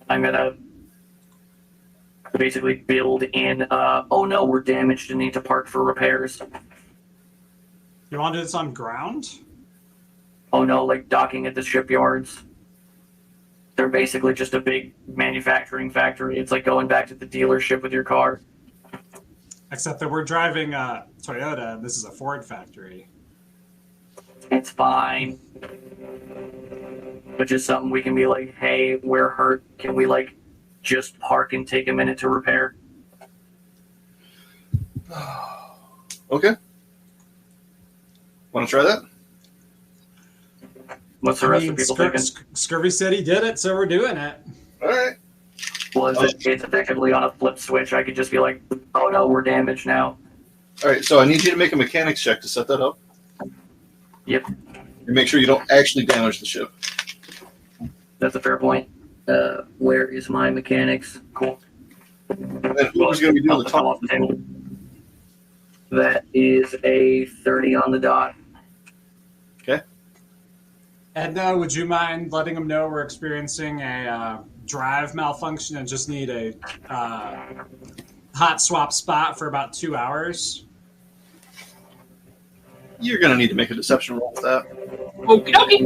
I'm going to basically build in, oh no, we're damaged and need to park for repairs. You want to do this on ground? Oh no, like docking at the shipyards. They're basically just a big manufacturing factory. It's like going back to the dealership with your car. Except that we're driving a Toyota, and this is a Ford factory. It's fine. But just something we can be like, hey, we're hurt. Can we, like, just park and take a minute to repair? Okay. Want to try that? What's the rest of people thinking? Scurvy said he did it, so we're doing it. All right. Well, it's effectively on a flip switch. I could just be like, oh no, we're damaged now. All right, so I need you to make a mechanics check to set that up. Yep. And make sure you don't actually damage the ship. That's a fair point. Where is my mechanics? Cool. And then who's going to be doing the off the table? That is a 30 on the dot. Okay. Edna, would you mind letting them know we're experiencing a drive malfunction and just need a hot swap spot for about 2 hours? You're going to need to make a deception roll with that. Okie dokie.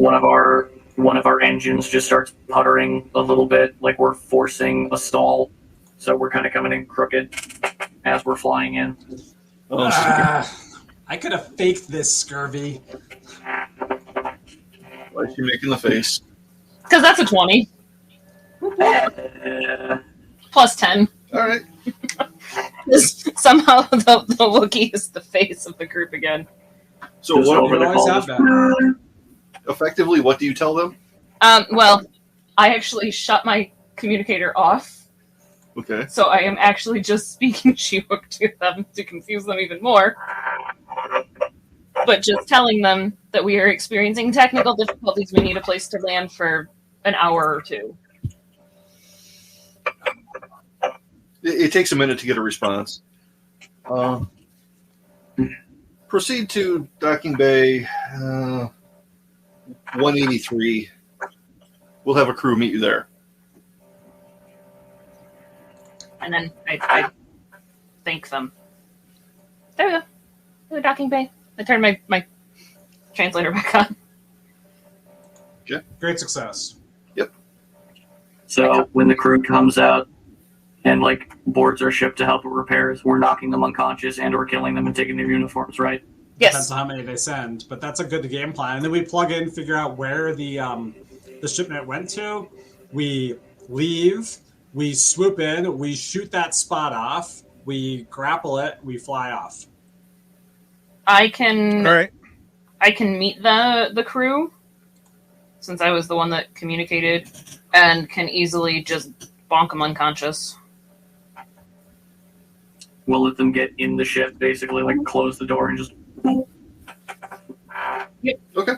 One of our engines just starts puttering a little bit, like we're forcing a stall. So we're kind of coming in crooked as we're flying in. I could have faked this, Scurvy. Why is she making the face? Because that's a 20. Plus 10. All right. Somehow the Wookiee is the face of the group again. So what? That. Effectively, what do you tell them? Well, I actually shut my communicator off. Okay. So I am actually just speaking Chinook to them to confuse them even more. But just telling them that we are experiencing technical difficulties. We need a place to land for an hour or two. It takes a minute to get a response. Proceed to docking bay 183. We'll have a crew meet you there. And then I thank them. There we go. The docking bay. I turned my translator back on. Okay. Great success. Yep. So when the crew comes out and like boards our ship to help with repairs, we're knocking them unconscious and or killing them and taking their uniforms, right? Yes. Depends on how many they send, but that's a good game plan. And then we plug in, figure out where the shipment went to. We leave. We swoop in. We shoot that spot off. We grapple it. We fly off. I can. All right. I can meet the crew, since I was the one that communicated, and can easily just bonk them unconscious. We'll let them get in the ship, basically, like close the door and just. Yep. Okay.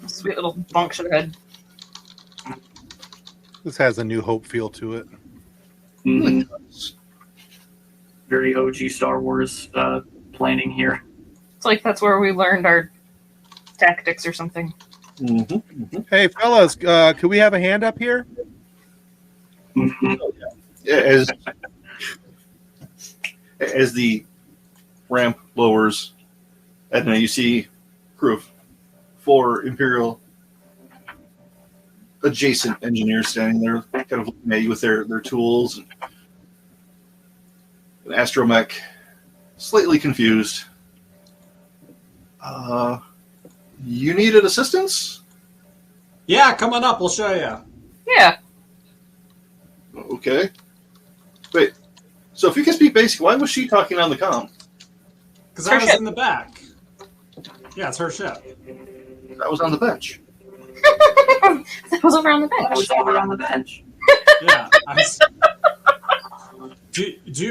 Sweet little bonk to their head. This has a New Hope feel to it. Mm-hmm. Very OG Star Wars planning here. It's like that's where we learned our tactics or something. Mm-hmm. Mm-hmm. Hey, fellas, could we have a hand up here? Mm-hmm. Yeah, as the ramp lowers, Edna, you see crew of 4 Imperial adjacent engineers standing there, kind of looking at you with their tools. An astromech, slightly confused. You needed assistance? Yeah, come on up. We'll show you. Yeah. Okay. Wait. So if you can speak basic, why was she talking on the comm? Because I was in the back. Yeah, it's her ship. That was on the bench. That was over on the bench. I was over on the bench. Yeah.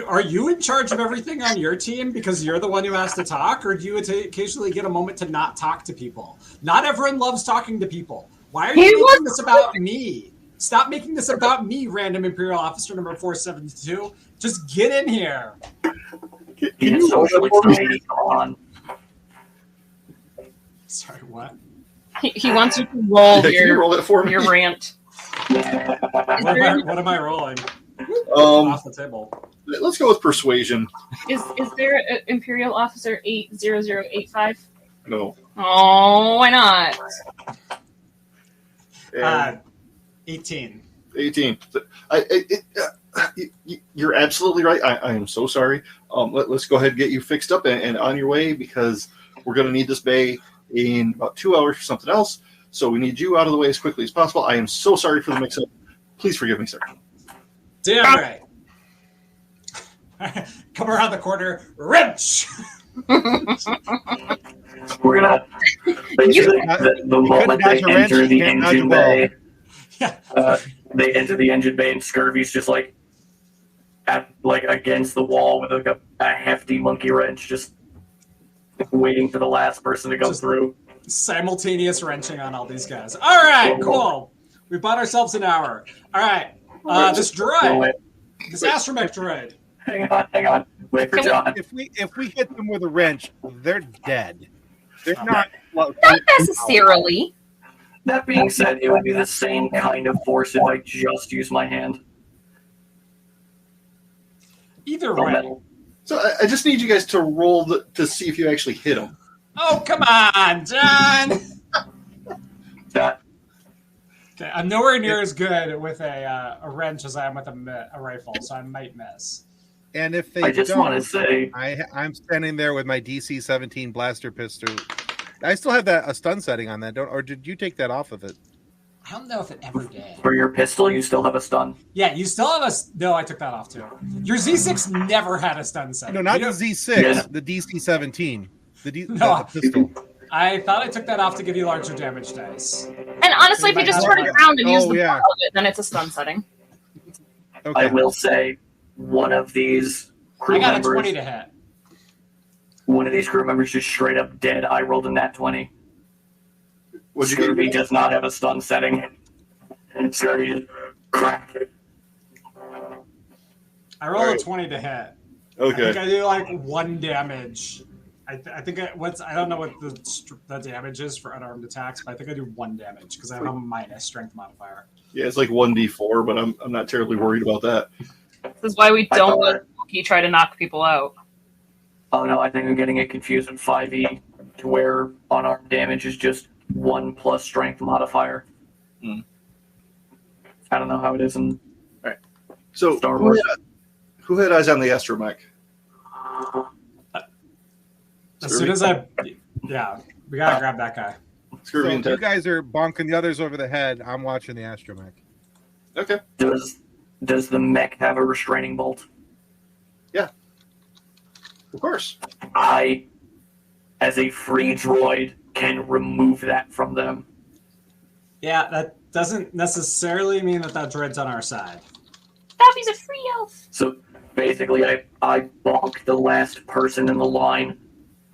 Are you in charge of everything on your team because you're the one who has to talk, or do you occasionally get a moment to not talk to people? Not everyone loves talking to people. Why are you making this about me? Stop making this about me, random Imperial Officer number 472. Just get in here. Can you roll socially that for me? society, come on. Sorry, what? He wants you to roll Yeah, can you your roll it for me? your rant. What am I rolling? Um, Off the table. let's go with persuasion. Is there an Imperial Officer 80085? No. Oh, why not? And 18. 18. You're absolutely right. I am so sorry. Let's go ahead and get you fixed up and on your way, because we're going to need this bay in about 2 hours for something else. So we need you out of the way as quickly as possible. I am so sorry for the mix-up. Please forgive me, sir. Damn right. Come around the corner, wrench! We're gonna basically the moment they dodge a wrench, enter the you can't dodge engine a ball. bay. Yeah. They enter the engine bay, and Scurvy's just like against the wall with like a hefty monkey wrench, just waiting for the last person to go Just- through. Simultaneous wrenching on all these guys. All right, cool. We bought ourselves an hour. All right, this droid, this astromech droid. Hang on. Wait for John. If we hit them with a wrench, they're dead. They're not. Not necessarily. That being said, it would be the same kind of force if I just used my hand. Either No way. metal. So I just need you guys to roll to see if you actually hit them. Oh, come on, John. That Okay, I'm nowhere near as good with a wrench as I am with a rifle, so I might miss. And if they I just don't, want to say, I'm standing there with my DC-17 blaster pistol. I still have a stun setting on that, or did you take that off of it? I don't know if it ever did. for your pistol, you still have a stun. Yeah, you still have a... No, I took that off, too. Your Z6 never had a stun setting. No, not You the know- Z6, Yeah. the DC-17. No. The pistol. I thought I took that off to give you larger damage dice. And honestly, if you just turn it around and use the yeah. barrel of it, then it's a stun setting. Okay. I will say, one of these crew I got a members, 20 to hit. one of these crew members just straight up dead. I rolled a nat 20. What'd you Scurvy get? does not have a stun setting. Scurvy just crack. I rolled Alright. a 20 to hit. I Okay. think I do like 1 damage. I think I don't know what the damage is for unarmed attacks, but I think I do 1 damage because I have a minus strength modifier. Yeah, it's like 1d4, but I'm not terribly worried about that. This is why we I don't thought- let Wookiee try to knock people out. Oh no, I think I'm getting it confused with 5e, to where unarmed damage is just 1 plus strength modifier. Hmm. I don't know how it is in So Star Wars. who had eyes on the astromech? As soon as yeah, we gotta grab that guy. So Scurvy and if you Ted. guys are bonking the others over the head, I'm watching the astromech. Okay. Does the mech have a restraining bolt? Of course. I, as a free droid, can remove that from them. Yeah, that doesn't necessarily mean that droid's on our side. Daffy's a free elf. So basically, I bonk the last person in the line,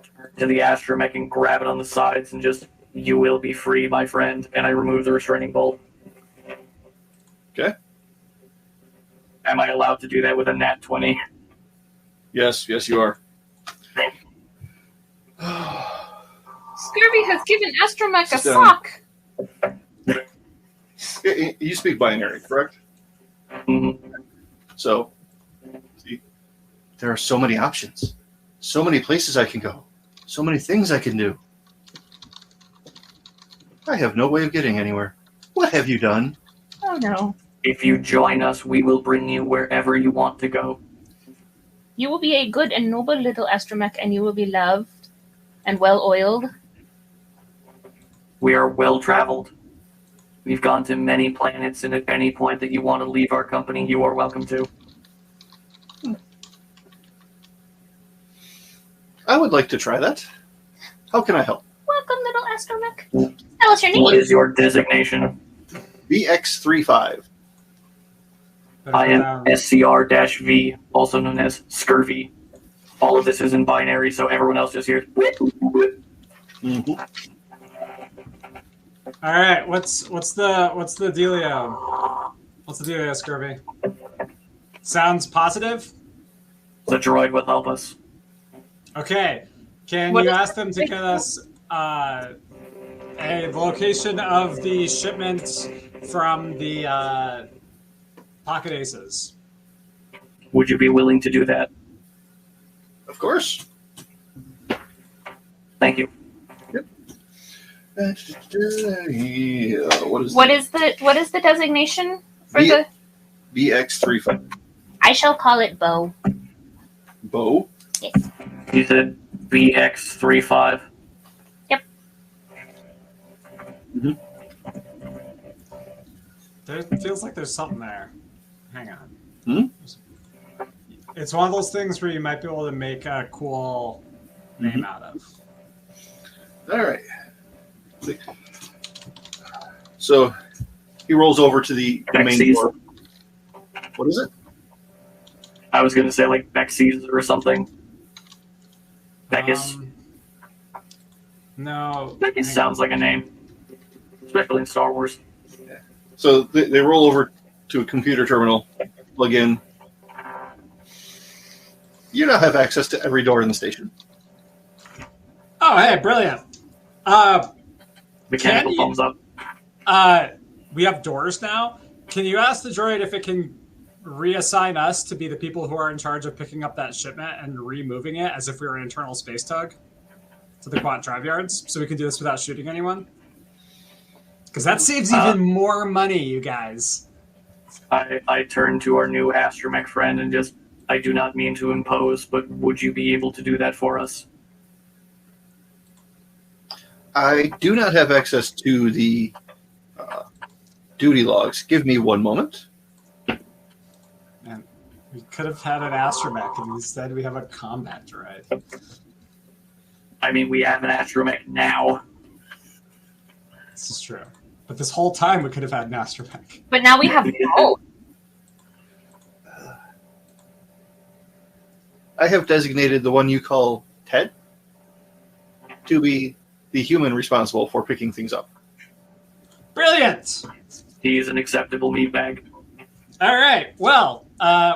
turn to the astromech and grab it on the sides and just, you will be free, my friend, and I remove the restraining bolt. Okay. Am I allowed to do that with a nat 20? Yes, you are. Scurvy has given Astromech a Sit down. sock. You speak binary, correct? Mhm. So, see, there are so many options, so many places I can go, so many things I can do. I have no way of getting anywhere. What have you done? Oh no. If you join us, we will bring you wherever you want to go. You will be a good and noble little Astromech, and you will be loved and well oiled. We are well traveled. We've gone to many planets, and at any point that you want to leave our company, you are welcome to. I would like to try that. How can I help? Welcome, little Astromech. Tell us your What name. is your designation? BX35. I am SCR-V, also known as Scurvy. All of this is in binary, so everyone else just hears. Mhm. All right, what's the dealio? What's the dealio, Scurvy? Sounds positive. The droid will help us. Okay. Can What you is ask them to get us a location of the shipment from the Pocket Aces? Would you be willing to do that? Of course. Thank you. What is the designation for B- the? BX35. I shall call it Bo. Bo? Yes. You said BX35. Yep. Mm-hmm. There feels like there's something there. Hang on. Hmm? It's one of those things where you might be able to make a cool name out of. All right. So he rolls over to the main Bexy's. door. What is it? I was going to say like Bexy's or something. Beckus. No. Beckus sounds like a name, especially in Star Wars. So they roll over to a computer terminal, plug in. You now have access to every door in the station. Oh, hey, brilliant. Mechanical thumbs up. We have doors now. Can you ask the droid if it can reassign us to be the people who are in charge of picking up that shipment and removing it as if we were an internal space tug to the Quant Drive Yards, so we can do this without shooting anyone? Because that saves even more money, you guys. I turn to our new astromech friend and just, I do not mean to impose, but would you be able to do that for us? I do not have access to the duty logs. Give me one moment. Man, we could have had an astromech, and instead we have a combat droid. I mean, we have an astromech now. This is true. But this whole time we could have had an astromech. But now we have both. I have designated the one you call Ted to be the human responsible for picking things up. Brilliant! He's an acceptable meatbag. All right. Well,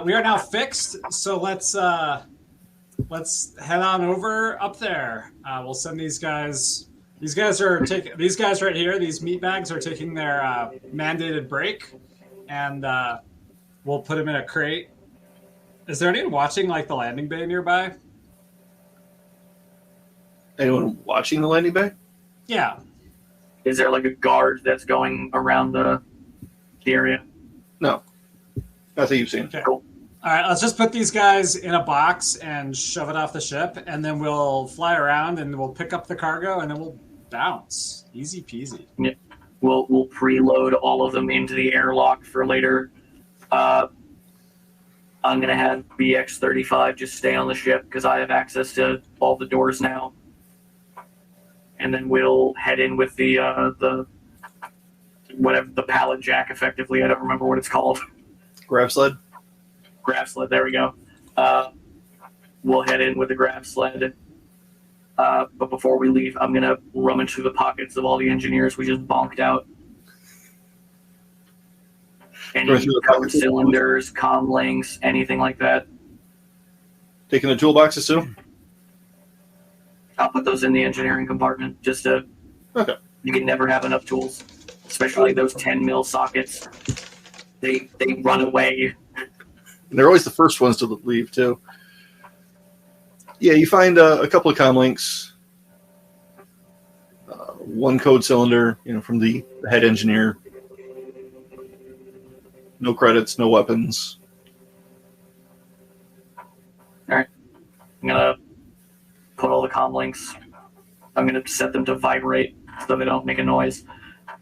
we are now fixed, so let's head on over up there. We'll send these guys. These guys right here. These meatbags are taking their mandated break, and we'll put them in a crate. Is there anyone watching like the landing bay nearby? Anyone watching the landing bay? Yeah. Is there like a guard that's going around the area? No. Not that you've seen. Okay. Cool. All right, let's just put these guys in a box and shove it off the ship, and then we'll fly around and we'll pick up the cargo, and then we'll bounce. Easy peasy. Yeah. We'll preload all of them into the airlock for later. I'm going to have BX-35 just stay on the ship because I have access to all the doors now. And then we'll head in with the whatever, the pallet jack, effectively. I don't remember what it's called. Grab sled? Grab sled, there we go. We'll head in with the grab sled. But before we leave, I'm going to rummage through the pockets of all the engineers we just bonked out. Any code cylinders, comm links, anything like that. Taking the toolboxes too? I'll put those in the engineering compartment just to... Okay. You can never have enough tools. Especially those 10 mil sockets. They run away. They're always the first ones to leave too. Yeah, you find a couple of comm links. One code cylinder, from the head engineer. No credits, no weapons. All right. I'm going to put all the comm links. I'm going to set them to vibrate so they don't make a noise.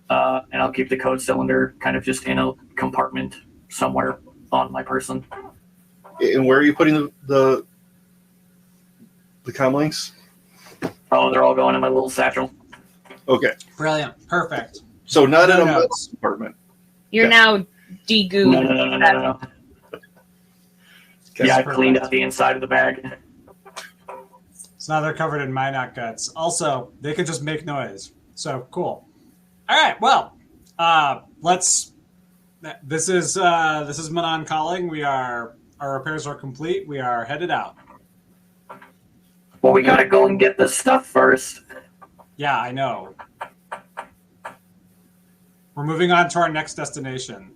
And I'll keep the code cylinder kind of just in a compartment somewhere on my person. And where are you putting the comm links? Oh, they're all going in my little satchel. Okay. Brilliant. Perfect. So not in a metal notes. compartment. You're now degoo. No. Okay. Yeah, I cleaned out the inside of the bag. So now they're covered in Minot guts. Also, they can just make noise. So cool. All right. Well, let's. This is Manon calling. Our repairs are complete. We are headed out. Well, we gotta go and get the stuff first. Yeah, I know. We're moving on to our next destination.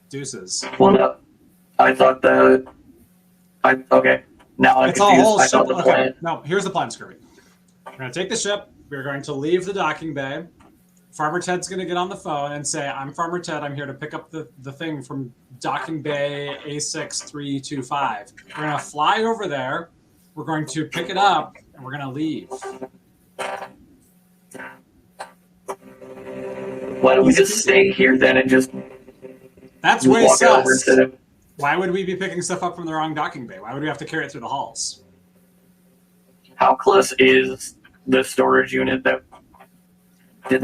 Deuces. Well, no. I thought okay. Now I'm It's a confused. whole I ship. thought the Okay, plan. no, here's the plan, Scurvy. We're going to take the ship. We're going to leave the docking bay. Farmer Ted's going to get on the phone and say, I'm Farmer Ted. I'm here to pick up the thing from docking bay A6325. We're going to fly over there. We're going to pick it up, and we're going to leave. Why don't we just stay here then and just That's way walk over sus. instead of... Why would we be picking stuff up from the wrong docking bay? Why would we have to carry it through the halls? How close is the storage unit that... Did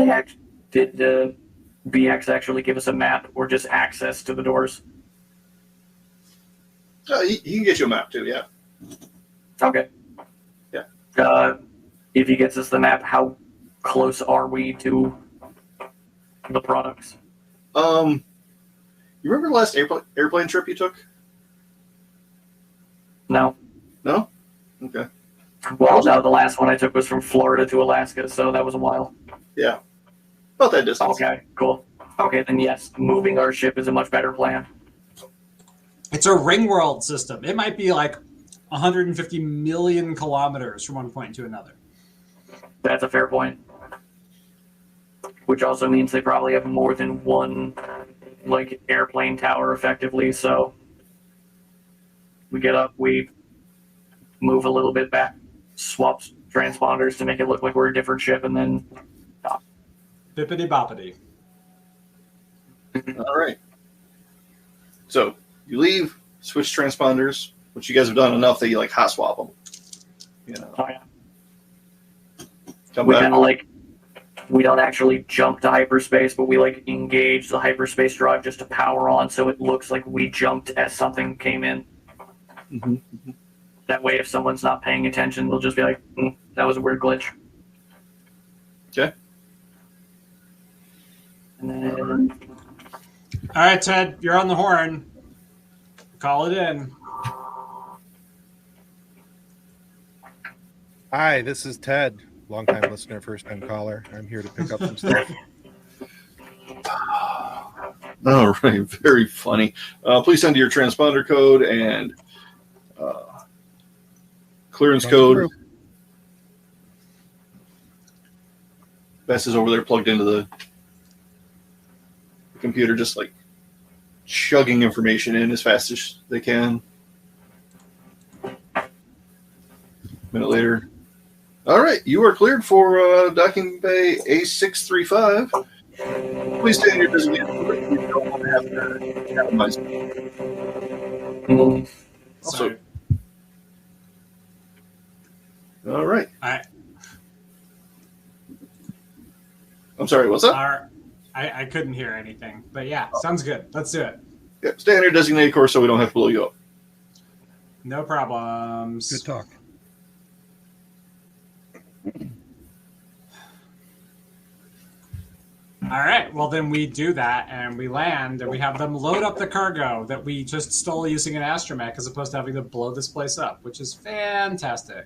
BX actually give us a map or just access to the doors? He can get you a map too, yeah. Okay. Yeah. If he gets us the map, how close are we to the products? You remember the last airplane trip you took? No. No? Okay. Well, no, the last one I took was from Florida to Alaska, so that was a while. Yeah. About that distance. Okay, cool. Okay, then yes, moving our ship is a much better plan. It's a ring world system. It might be like 150 million kilometers from one point to another. That's a fair point. Which also means they probably have more than one, like, airplane tower, effectively, so we get up, we move a little bit back, swap transponders to make it look like we're a different ship, and then stop. Bippity boppity. All right. So you leave, switch transponders, which you guys have done enough that you like hot swap them. You know. Oh, yeah. Come We back. kind of like, we don't actually jump to hyperspace, but we like engage the hyperspace drive just to power on, so it looks like we jumped as something came in. Mm-hmm. That way, if someone's not paying attention, they'll just be like, that was a weird glitch. Okay. And then, All right, Ted, you're on the horn. Call it in. Hi, this is Ted, longtime listener, first time caller. I'm here to pick up some stuff. All right. Very funny. Please send your transponder code and clearance code. Bess is over there plugged into the computer, just like chugging information in as fast as they can. A minute later. All right, you are cleared for docking bay A635. Please stay in your designated position. You don't want to have to capitalize. Also, all right. I'm sorry, what's up? I couldn't hear anything, but yeah, sounds good. Let's do it. Yeah, stay on your designated course so we don't have to blow you up. No problems. Good talk. All right, well then we do that and we land and we have them load up the cargo that we just stole using an astromech as opposed to having to blow this place up, which is fantastic.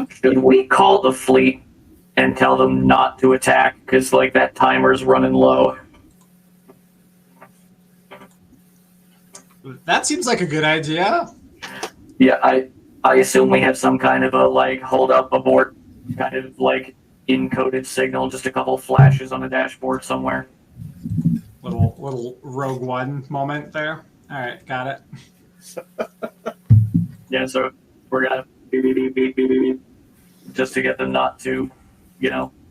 should we call the fleet and tell them not to attack? Because, like, that timer's running low. That seems like a good idea. Yeah, I assume we have some kind of a, like, hold up, abort, kind of, like, encoded signal, just a couple flashes on the dashboard somewhere. Little Rogue One moment there. All right, got it. Yeah, so we're gonna beep, beep, beep, beep, beep, beep, beep, just to get them not to,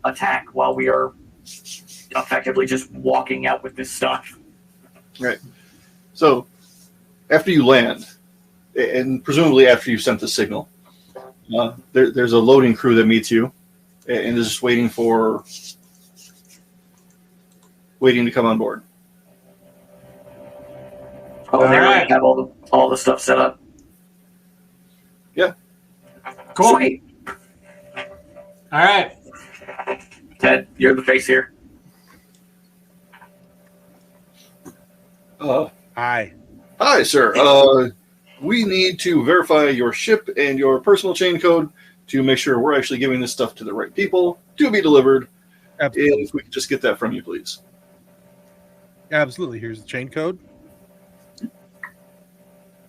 attack while we are effectively just walking out with this stuff. Right. So, after you land, and presumably after you've sent the signal, there's a loading crew that meets you and is just waiting to come on board. Oh, and they Alright. already have all the stuff set up. Yeah. Cool. Sweet. All right. Ted, you're the face here. Hi. Hi, sir. We need to verify your ship and your personal chain code to make sure we're actually giving this stuff to the right people to be delivered. Absolutely. And if we could just get that from you, please. Absolutely. Here's the chain code.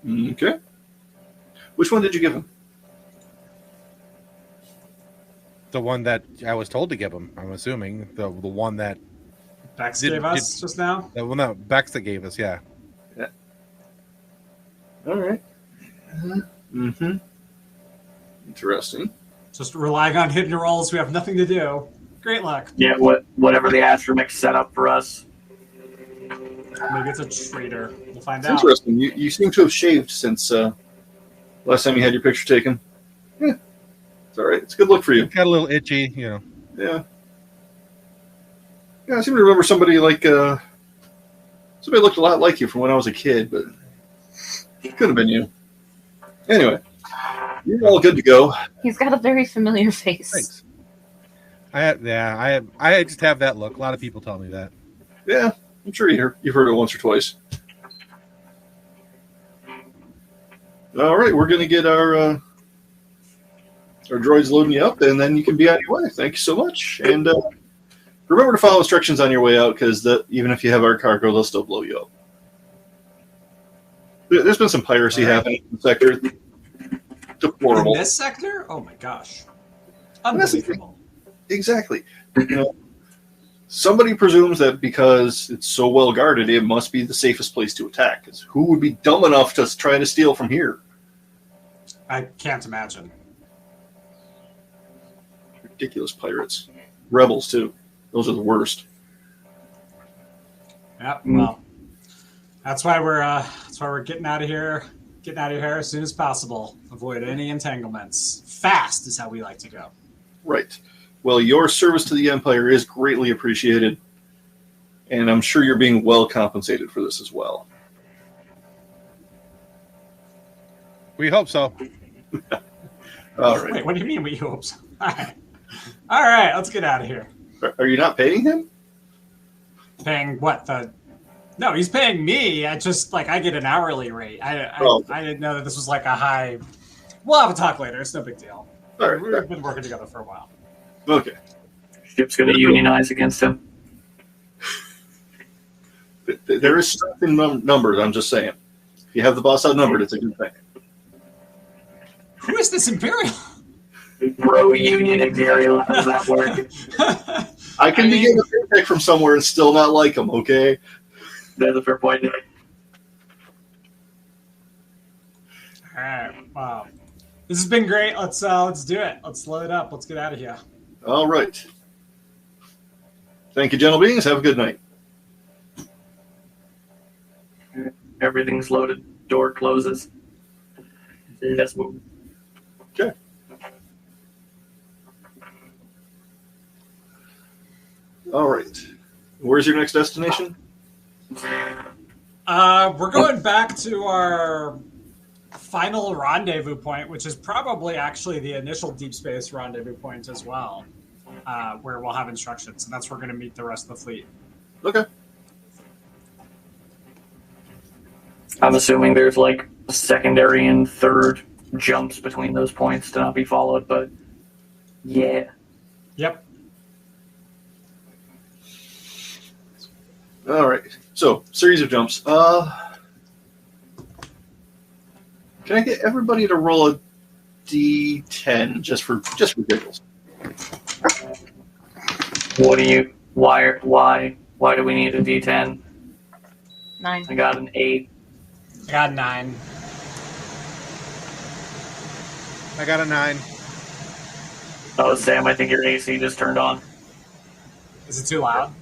Okay. Which one did you give him? The one that I was told to give him. I'm assuming the one that Bex gave us just now. the one that Bex that gave us. Yeah. All right. Mm-hmm. Interesting. Just relying on hidden rolls. We have nothing to do. Great luck. Yeah, whatever the astromech set up for us. Maybe it's a traitor. We'll find It's out. interesting. You seem to have shaved since last time you had your picture taken. Yeah. It's all right. It's a good look for you. Got a little itchy, you know. Yeah. Yeah, I seem to remember somebody like somebody looked a lot like you from when I was a kid, but it could have been you. Anyway, you're all good to go. He's got a very familiar face. Thanks. I just have that look. A lot of people tell me that. Yeah, I'm sure you've heard it once or twice. All right, we're going to get our droids loading you up, and then you can be on your way. Thank you so much. And remember to follow instructions on your way out, because even if you have our cargo, they'll still blow you up. There's been some piracy happening in the sector. Deplorable. In this sector? Oh my gosh. Unbelievable. Exactly. Somebody presumes that because it's so well guarded, it must be the safest place to attack. 'Cause who would be dumb enough to try to steal from here? I can't imagine. Ridiculous pirates. Rebels, too. Those are the worst. Yep. Well, that's why we're getting out of here. Getting out of here as soon as possible. Avoid any entanglements. Fast is how we like to go. Right. Well, your service to the Empire is greatly appreciated, and I'm sure you're being well compensated for this as well. We hope so. All right. Wait, what do you mean we hope so? All right, let's get out of here. Are you not paying him? Paying what? No, he's paying me. I just I get an hourly rate. I didn't know that this was like a high. We'll have a talk later. It's no big deal. All right. We've been working together for a while. Okay. Ship's going to unionize against him. There is strength in numbers, I'm just saying. If you have the boss outnumbered, it's a good thing. Who is this Imperial? Pro-union Imperial. How does that work? I can get a paycheck from somewhere and still not like him, okay? That's a fair point. All right. Wow. This has been great. Let's do it. Let's load it up. Let's get out of here. All right. Thank you, gentle beings. Have a good night. Everything's loaded. Door closes. Let's move. Okay. All right. Where's your next destination? We're going back to our final rendezvous point, which is probably actually the initial deep space rendezvous point as well, where we'll have instructions, and that's where we're going to meet the rest of the fleet. Okay. I'm assuming there's secondary and third jumps between those points to not be followed, but yeah. Yep. All right. So, series of jumps. Can I get everybody to roll a D10 just for giggles? Why do we need a D10? 9. I got an 8. I got 9. I got a 9. Oh, Sam, I think your AC just turned on. Is it too loud?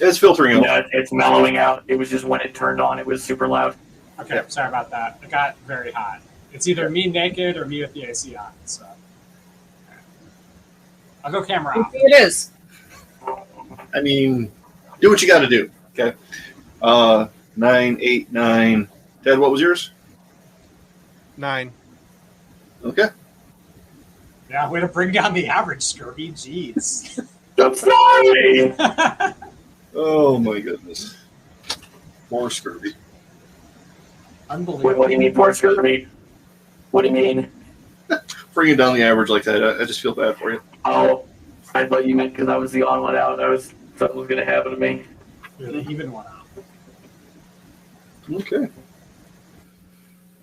It's filtering out. No, it's mellowing out. It was just when it turned on, it was super loud. Okay, sorry about that. It got very hot. It's either me naked or me with the AC on. So I'll go camera off. It is. I mean, do what you got to do. Okay. 9, 8, 9. Dad, what was yours? 9. Okay. Yeah, way to bring down the average, Scurvy. Jeez. I'm sorry! Oh my goodness. More scurvy. Unbelievable. What do you mean, poor scurvy? What do you mean? bringing down the average like that. I just feel bad for you. Oh, I thought you meant because I was the odd one out. Something was going to happen to me. You're the even one out. Okay.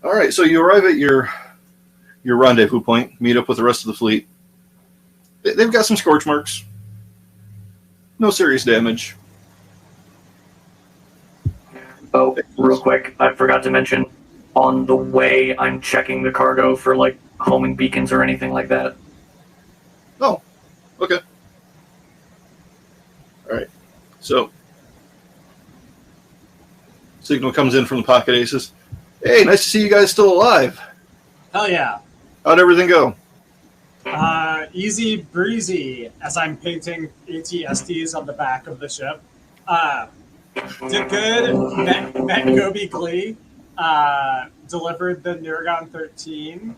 All right, so you arrive at your rendezvous point, meet up with the rest of the fleet. They've got some scorch marks. No serious damage. Oh, real quick, I forgot to mention, on the way, I'm checking the cargo for, like, homing beacons or anything like that. Oh, okay. All right. So, signal comes in from the pocket aces. Hey, nice to see you guys still alive. Hell yeah. How'd everything go? Easy breezy, as I'm painting ATSTs on the back of the ship. Did good. Met Gobi Glie. Delivered the Nuragon 13.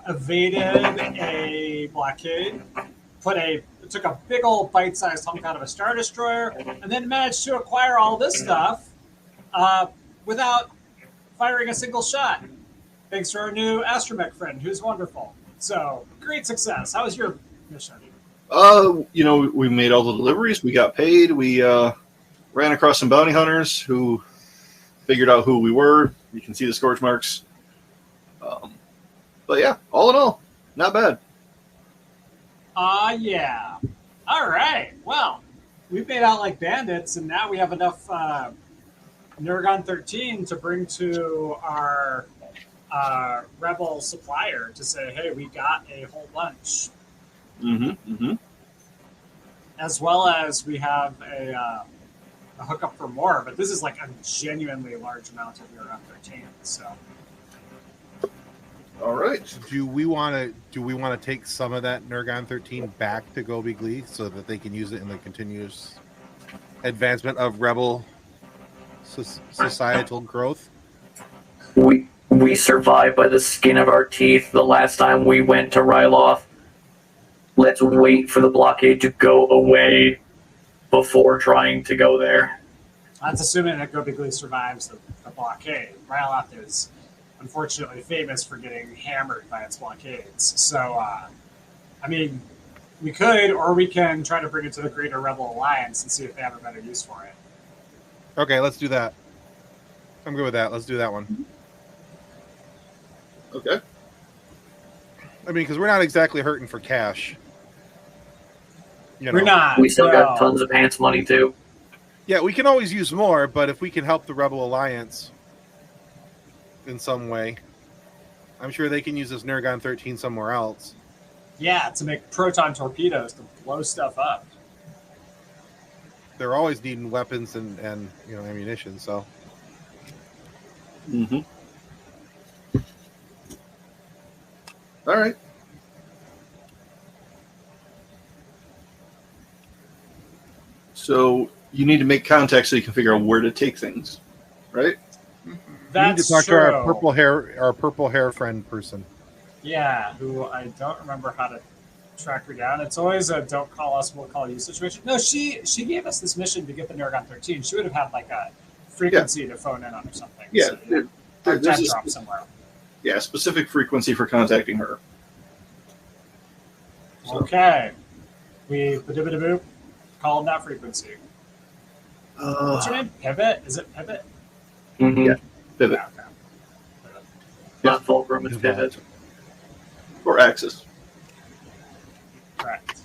Evaded a blockade. Took a big old bite-sized hunk out of a Star Destroyer, and then managed to acquire all this stuff without firing a single shot. Thanks to our new astromech friend, who's wonderful. So, great success. How was your mission? We made all the deliveries. We got paid. We ran across some bounty hunters who figured out who we were. You can see the scorch marks. But yeah, all in all, not bad. Yeah. All right. Well, we've made out like bandits, and now we have enough Nuragon 13 to bring to our rebel supplier to say, hey, we got a whole bunch. As well as we have a hookup for more, but this is like a genuinely large amount of Nuragon 13. So, all right. Do we want to take some of that Nuragon 13 back to Gobi Glie so that they can use it in the continuous advancement of rebel societal growth? We survived by the skin of our teeth the last time we went to Ryloth. Let's wait for the blockade to go away before trying to go there. That's assuming that Gobi Glie survives the blockade. Ryloth is unfortunately famous for getting hammered by its blockades. So, we could, or we can try to bring it to the Greater Rebel Alliance and see if they have a better use for it. Okay, let's do that. I'm good with that. Let's do that one. Okay. Because we're not exactly hurting for cash. We're not. We still got tons of pants money, too. Yeah, we can always use more, but if we can help the Rebel Alliance in some way, I'm sure they can use this Nuragon 13 somewhere else. Yeah, to make proton torpedoes to blow stuff up. They're always needing weapons and ammunition, so. All right. So you need to make contact so you can figure out where to take things, right? We need to talk to our purple hair friend person. Yeah, who I don't remember how to track her down. It's always a "don't call us, we'll call you" situation. No, she gave us this mission to get the Nuragon 13. She would have had like a frequency to phone in on or something. Yeah, so, there's a drop somewhere. Yeah, specific frequency for contacting her. So. Okay, we boop, call in that frequency. What's her name? Pivot? Is it Pivot? Yeah, Pivot. Yeah, okay. Not Fulcrum, it's Pivot. Or Axis. Correct.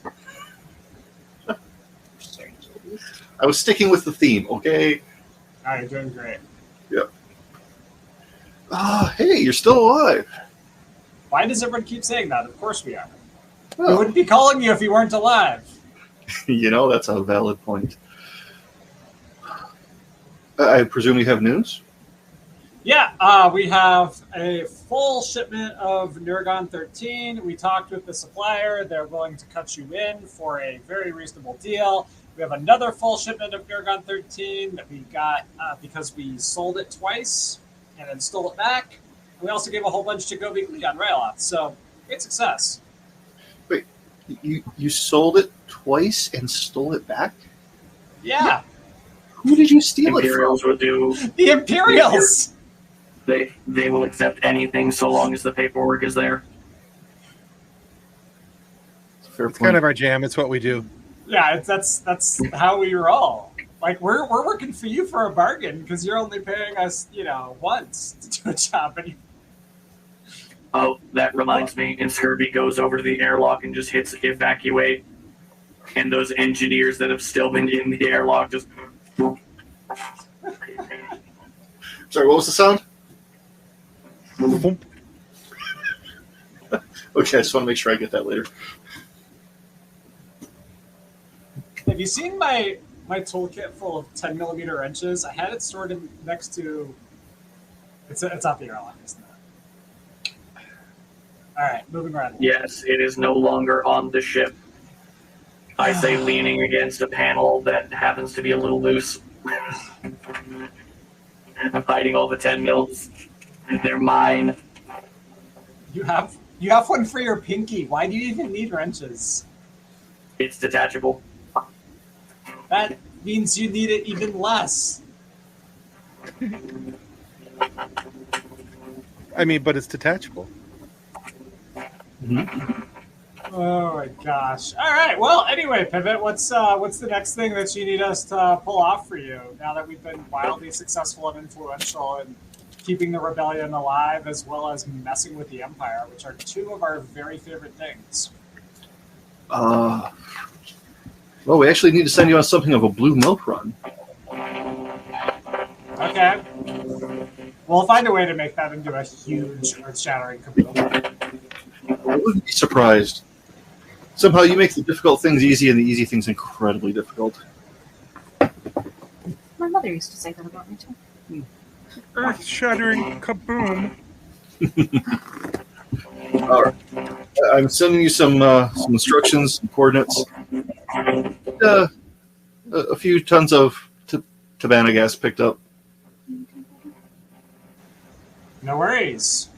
I was sticking with the theme, okay? All right, you're doing great. Yep. Hey, you're still alive. Why does everyone keep saying that? Of course we are. We Oh, wouldn't be calling you if you weren't alive. that's a valid point. I presume you have news? Yeah, we have a full shipment of Nuragon 13. We talked with the supplier. They're willing to cut you in for a very reasonable deal. We have another full shipment of Nuragon 13 that we got because we sold it twice and then stole it back. We also gave a whole bunch to Gobi Glie on Ryloth. So, great success. Wait, you sold it twice and stole it back? Yeah. Who did you steal Imperials will do. The Imperials! They will accept anything so long as the paperwork is there. Fair It's point. kind of our jam. It's what we do. Yeah, that's how we roll. Like we're working for you for a bargain because you're only paying us, once to do a job. And Oh, that reminds me. And Scurvy goes over to the airlock and just hits evacuate. And those engineers that have still been in the airlock just. Sorry, what was the sound? Boom. Okay, I just want to make sure I get that later. have you seen my toolkit full of 10mm wrenches? I had it stored next to. It's off the airlock, isn't it? All right, moving right along. Yes, it is no longer on the ship. I say leaning against a panel that happens to be a little loose. I'm hiding all the 10 mils. They're mine. You have one for your pinky. Why do you even need wrenches? It's detachable. That means you need it even less. I mean, but it's detachable. Oh my gosh! All right. Well, anyway, Pivot. What's the next thing that you need us to pull off for you? Now that we've been wildly successful and influential in keeping the rebellion alive, as well as messing with the Empire, which are two of our very favorite things. Well, we actually need to send you on something of a blue milk run. Okay. We'll find a way to make that into a huge, earth-shattering kaboom. I wouldn't be surprised. Somehow you make the difficult things easy and the easy things incredibly difficult. My mother used to say that about me too. Earth shattering kaboom. All right. I'm sending you some instructions, some coordinates. A few tons of Tabana gas picked up. No worries.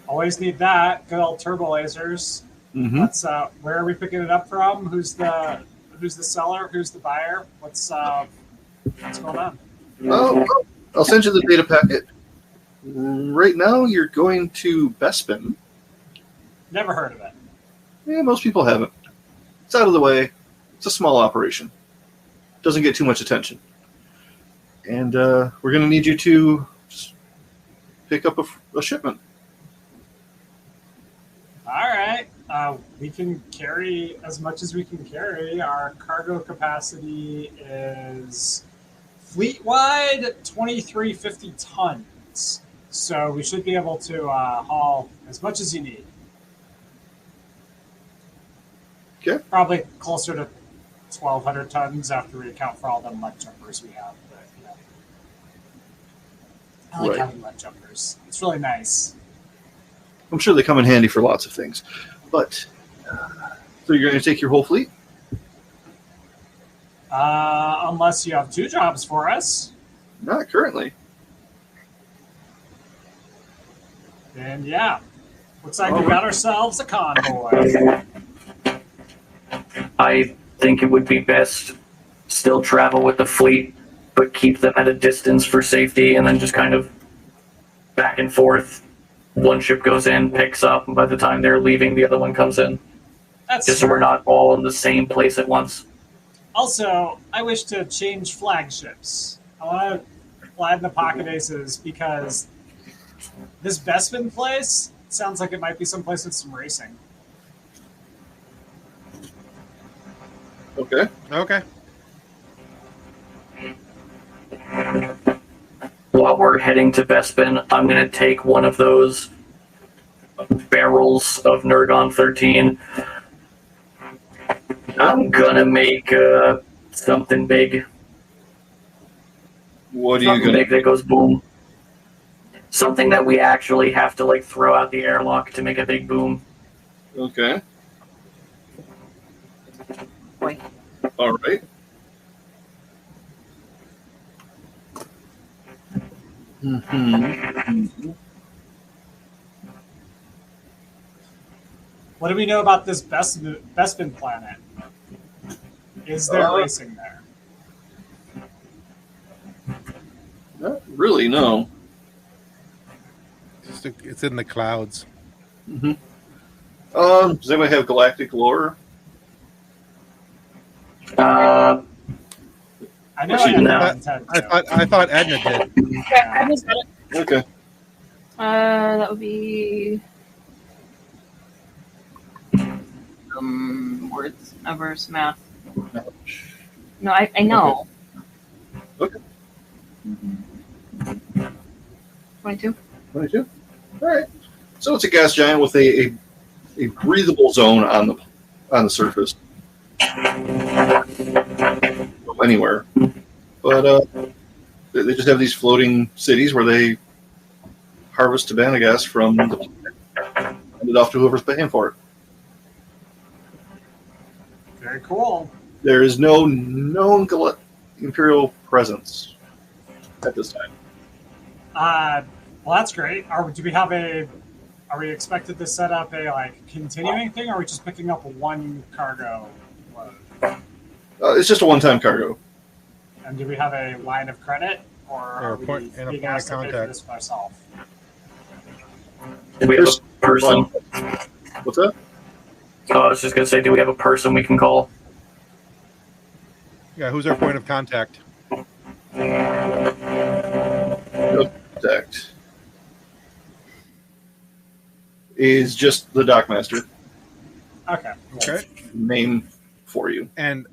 Always need that. Good old turbo lasers. Mm-hmm. That's where are we picking it up from? Who's the seller? Who's the buyer? What's going on? Oh, I'll send you the data packet. Right now, you're going to Bespin. Never heard of it. Yeah, most people haven't. It's out of the way. It's a small operation. Doesn't get too much attention. And we're going to need you to pick up a shipment. All right. We can carry as much as we can carry. Our cargo capacity is fleet-wide 2,350 tons. So we should be able to haul as much as you need. Okay. Probably closer to 1,200 tons after we account for all the mud jumpers we have. But, I like Right. having mud jumpers. It's really nice. I'm sure they come in handy for lots of things. But, so you're going to take your whole fleet? Unless you have two jobs for us. Not currently. And yeah, looks like we got ourselves a convoy. I think it would be best still travel with the fleet, but keep them at a distance for safety, and then just kind of back and forth. One ship goes in, picks up, and by the time they're leaving, the other one comes in. That's Just so we're not all in the same place at once. Also, I wish to change flagships. I want to fly in the Pocket Aces because this Bespin place sounds like it might be someplace with some racing. Okay. Okay. While we're heading to Bespin, I'm going to take one of those barrels of Nergon 13. I'm going to make something big. What are you Something going big to... that goes boom. Something that we actually have to throw out the airlock to make a big boom. Okay. Boy. All right. Mm-hmm. What do we know about this Bespin planet? Is there racing there? Not really, no. It's in the clouds. Mm-hmm. Does anybody have galactic lore? Uh, I know She I have did. that intent. I thought Edna did. Yeah, I just got it. Okay. That would be words, numbers, math. No, I know. Okay. 22. 22. All right. So it's a gas giant with a breathable zone on the surface. Anywhere. But they just have these floating cities where they harvest Tabana gas from the planet and hand it off to whoever's paying for it. Very cool. There is no known Imperial presence at this time. Well, that's great. Are we expected to set up a continuing thing, or are we just picking up one cargo load? It's just a one-time cargo. And do we have a line of credit, or are we and a being point of asked to pay for contact. this ourselves? do we have a person? What's that? Oh, I was just gonna say, do we have a person we can call? Yeah, who's our point of contact? Contact is just the dockmaster. Okay. Okay. Name for you. And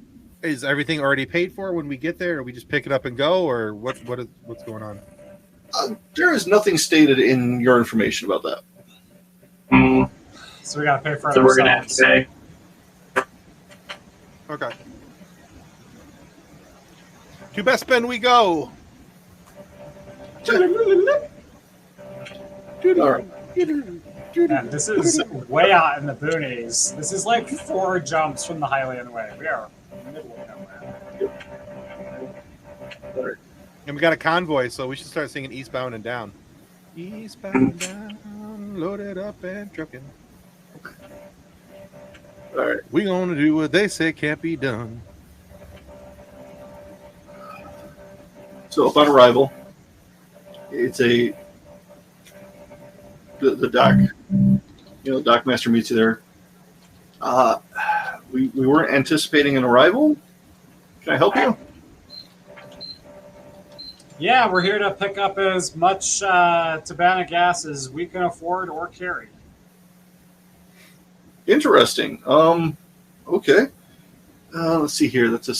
is everything already paid for when we get there, or we just pick it up and go, or what's going on? There is nothing stated in your information about that. Hmm. So we got to pay for it So we're gonna have to ourselves. pay. Okay. To Best Ben we go. All right. And this is way out in the boonies. This is like 4 jumps from the Hylian Way. We are in the middle of nowhere. And we got a convoy, so we should start singing Eastbound and Down. Eastbound and down, loaded up and trucking. All right. We gonna do what they say can't be done. So upon arrival, it's the dock. The dockmaster meets you there. We weren't anticipating an arrival. Can I help you? Yeah, we're here to pick up as much Tabana gas as we can afford or carry. Interesting. Okay. Let's see here. That's a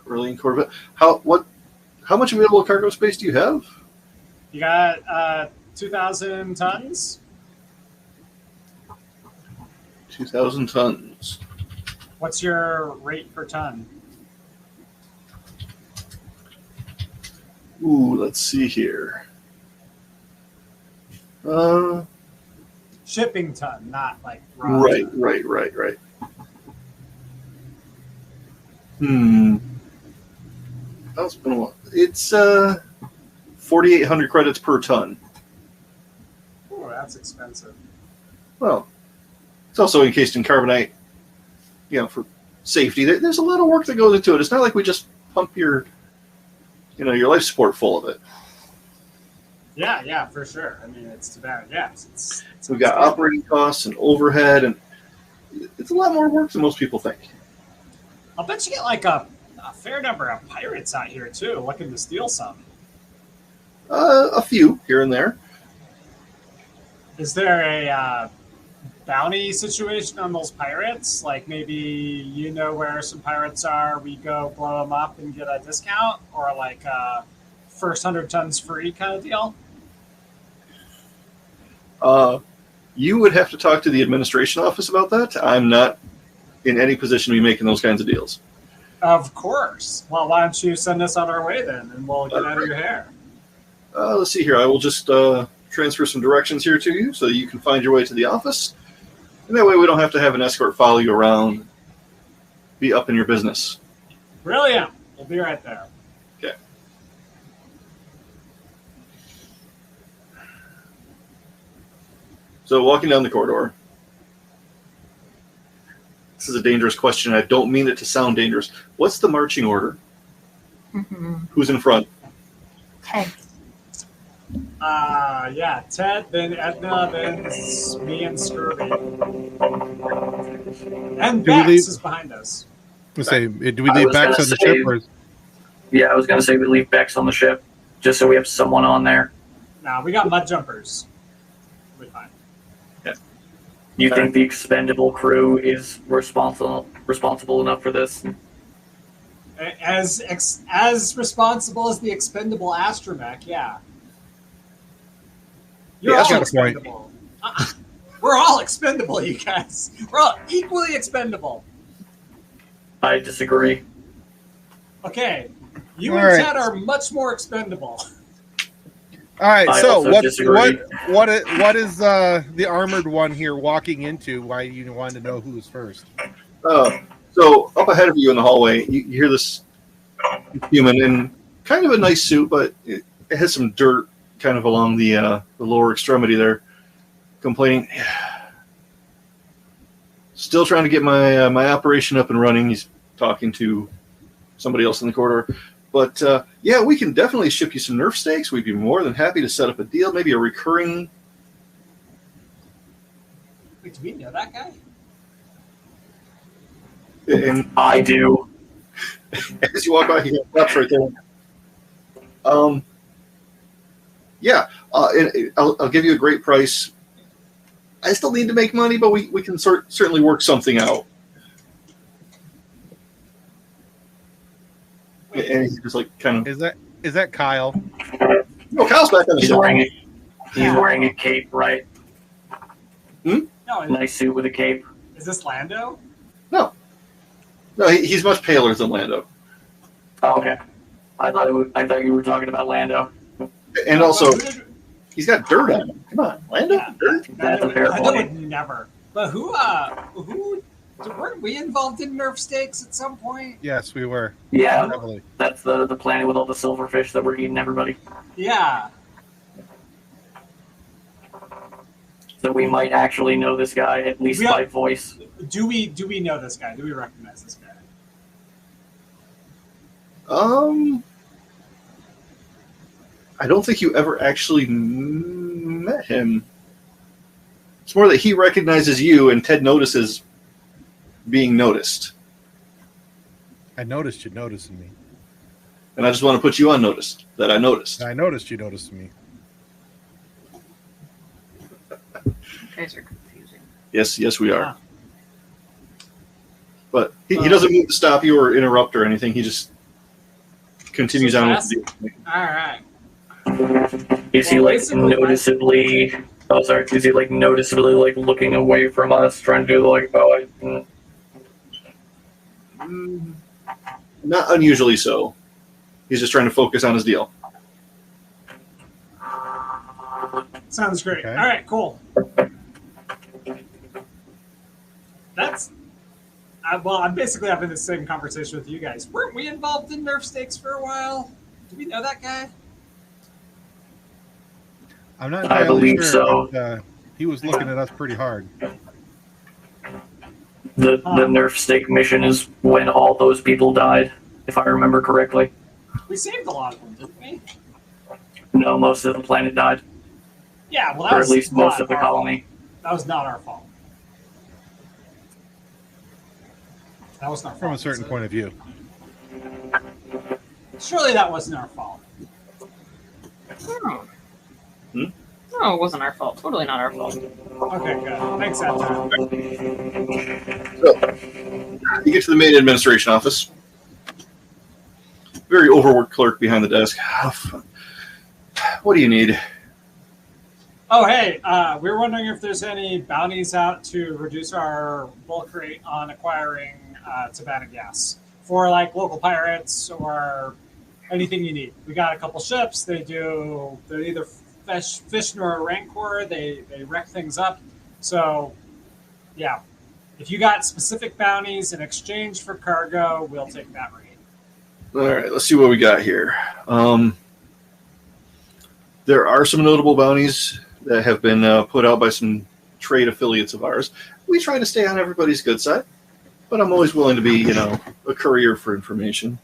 Corellian Corvette. How much available cargo space do you have? You got 2,000 tons? 2,000 tons. What's your rate per ton? Ooh, let's see here. Shipping ton, not like raw Right. ton. Right. That's been a while. It's 4,800 credits per ton. Ooh, that's expensive. Well, it's also encased in carbonite, for safety. There's a lot of work that goes into it. It's not like we just pump your life support full of it. Yeah, for sure. I mean, it's Tabana gas. It's We've got operating costs and overhead, and it's a lot more work than most people think. I'll bet you get like a fair number of pirates out here too, looking to steal some. A few here and there. Is there a bounty situation on those pirates? Like maybe where some pirates are, we go blow them up and get a discount, or like first 100 tons free kind of deal? You would have to talk to the administration office about that. I'm not in any position to be making those kinds of deals. Of course. Well, why don't you send us on our way then, and we'll get out of your hair. Let's see here. I will just transfer some directions here to you so that you can find your way to the office. And that way we don't have to have an escort follow you around, be up in your business. Brilliant. We'll be right there. Okay. So walking down the corridor. This is a dangerous question. I don't mean it to sound dangerous. What's the marching order? Who's in front? Okay. Yeah, Ted, then Edna, then me and Scurvy. And Do we Bax leave- is behind us. Let's say, do we I leave was Bax gonna on the say- ship? Or Yeah, I was gonna say we leave Bex on the ship just so we have someone on there. Nah, we got mud jumpers. We're fine. You think the expendable crew is responsible enough for this? As responsible as the expendable astromech, yeah. You're Yeah, that's all got a point. expendable. We're all expendable, you guys. We're all equally expendable. I disagree. Okay, you All and right. Ted are much more expendable. all right, I so also disagree. what is the armored one here walking into? Why you wanted to know who was first? So up ahead of you in the hallway, you hear this human in kind of a nice suit, but it has some dirt kind of along the lower extremity there, complaining. Still trying to get my operation up and running. He's talking to somebody else in the corridor. But yeah, we can definitely ship you some Nerf stakes. We'd be more than happy to set up a deal, maybe a recurring. Wait, do we know that guy? And I do. as you walk by, he stops right there. Yeah, and I'll give you a great price. I still need to make money, but we can certainly work something out. And he's just like kind of. Is that Kyle? Oh, Kyle's back on the He's show. wearing a cape, right? No, Nice suit with a cape. is this Lando? No, he's much paler than Lando. Oh, okay. I thought you were talking about Lando. And also, Who did- he's got dirt on him. Come on, Lando, Yeah. dirt. That's a fair Lando point. would never. But who weren't we involved in Nerf stakes at some point? Yes, we were. Yeah, Heavily. that's the planet with all the silverfish that were eating everybody. Yeah. So we might actually know this guy, at least We by are- voice. Do we know this guy? Do we recognize this guy? I don't think you ever actually met him. It's more that he recognizes you, and Ted notices being noticed. I noticed you noticing me. And I just want to put you on notice that I noticed. I noticed you noticed me. You guys are confusing. Yes, we are. Yeah. But he doesn't move to stop you or interrupt or anything. He just continues So on with fast? the deal. All right. Is he Well, like basically, noticeably? Oh, sorry. Is he like noticeably like looking away from us, trying to do like Not unusually so. He's just trying to focus on his deal. Sounds great. Okay. All right, cool. That's. Well, I'm basically having the same conversation with you guys. Weren't we involved in Nerf stakes for a while? Do we know that guy? I'm not I entirely believe sure, so. but, he was looking at us pretty hard. the Nerf stake mission is when all those people died, if I remember correctly. We saved a lot of them, didn't we? No, most of the planet died, Yeah, well, that or was at least most not of the our colony. fault. That was not our fault. That was not From a certain point of view. Surely that wasn't our fault. No. Hmm? No, it wasn't our fault. Totally not our fault. Okay, good. Thanks, Anton. So, you get to the main administration office. Very overworked clerk behind the desk. What do you need? Oh, hey, we were wondering if there's any bounties out to reduce our bulk rate on acquiring Tabana gas for like local pirates or anything you need. We got a couple ships. They're either fish nor a rancor. They wreck things up. So, yeah, if you got specific bounties in exchange for cargo, we'll take that rate. All right, let's see what we got here. There are some notable bounties that have been put out by some trade affiliates of ours. We try to stay on everybody's good side, but I'm always willing to be, a courier for information.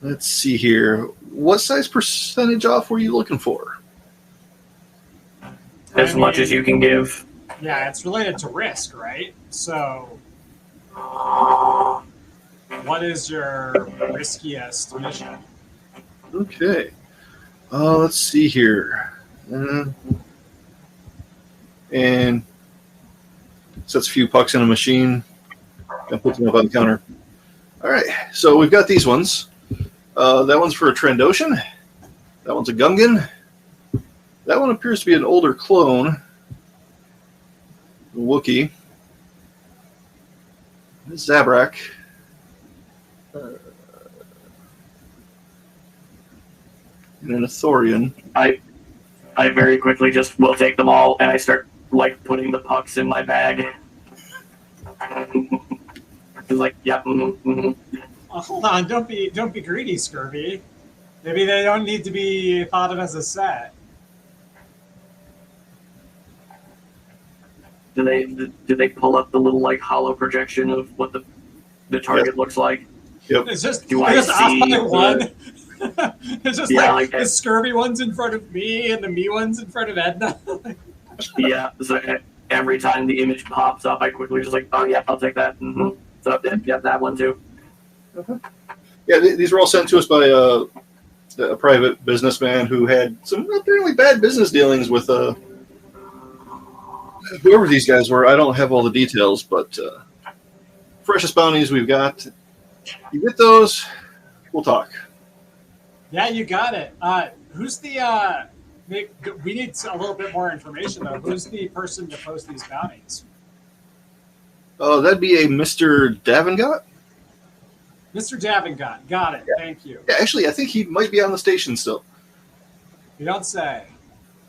Let's see here. What size percentage off were you looking for? as much as you can give. Yeah, it's related to risk, right? So, what is your riskiest mission? Okay. Let's see here. And sets a few pucks in a machine and puts them up on the counter. All right. So we've got these ones. That one's for a Trandoshan. That one's a Gungan. That one appears to be an older clone. Wookiee. Zabrak. And an Athorian. I very quickly just will take them all, and I start like putting the pucks in my bag. It's like, yeah. Hold on, don't be greedy, Scurvy. Maybe they don't need to be thought of as a set. Do they pull up the little like hollow projection of what the target looks like? Yep. It's just Do I off by see one. It's just Yeah, like like the Scurvy one's in front of me and the me one's in front of Edna. Yeah. So every time the image pops up, I quickly just like, oh yeah, I'll take that. Mm-hmm. So yeah, that one too. Yeah, these were all sent to us by a private businessman who had some apparently bad business dealings with whoever these guys were. I don't have all the details, but freshest bounties we've got. You get those, we'll talk. Yeah, you got it. Who's the? We need a little bit more information though. Who's the person to post these bounties? Oh, that'd be a Mr. Davingott. Mr. Davingott. Got it. Yeah. Thank you. Yeah, actually, I think he might be on the station still. You don't say.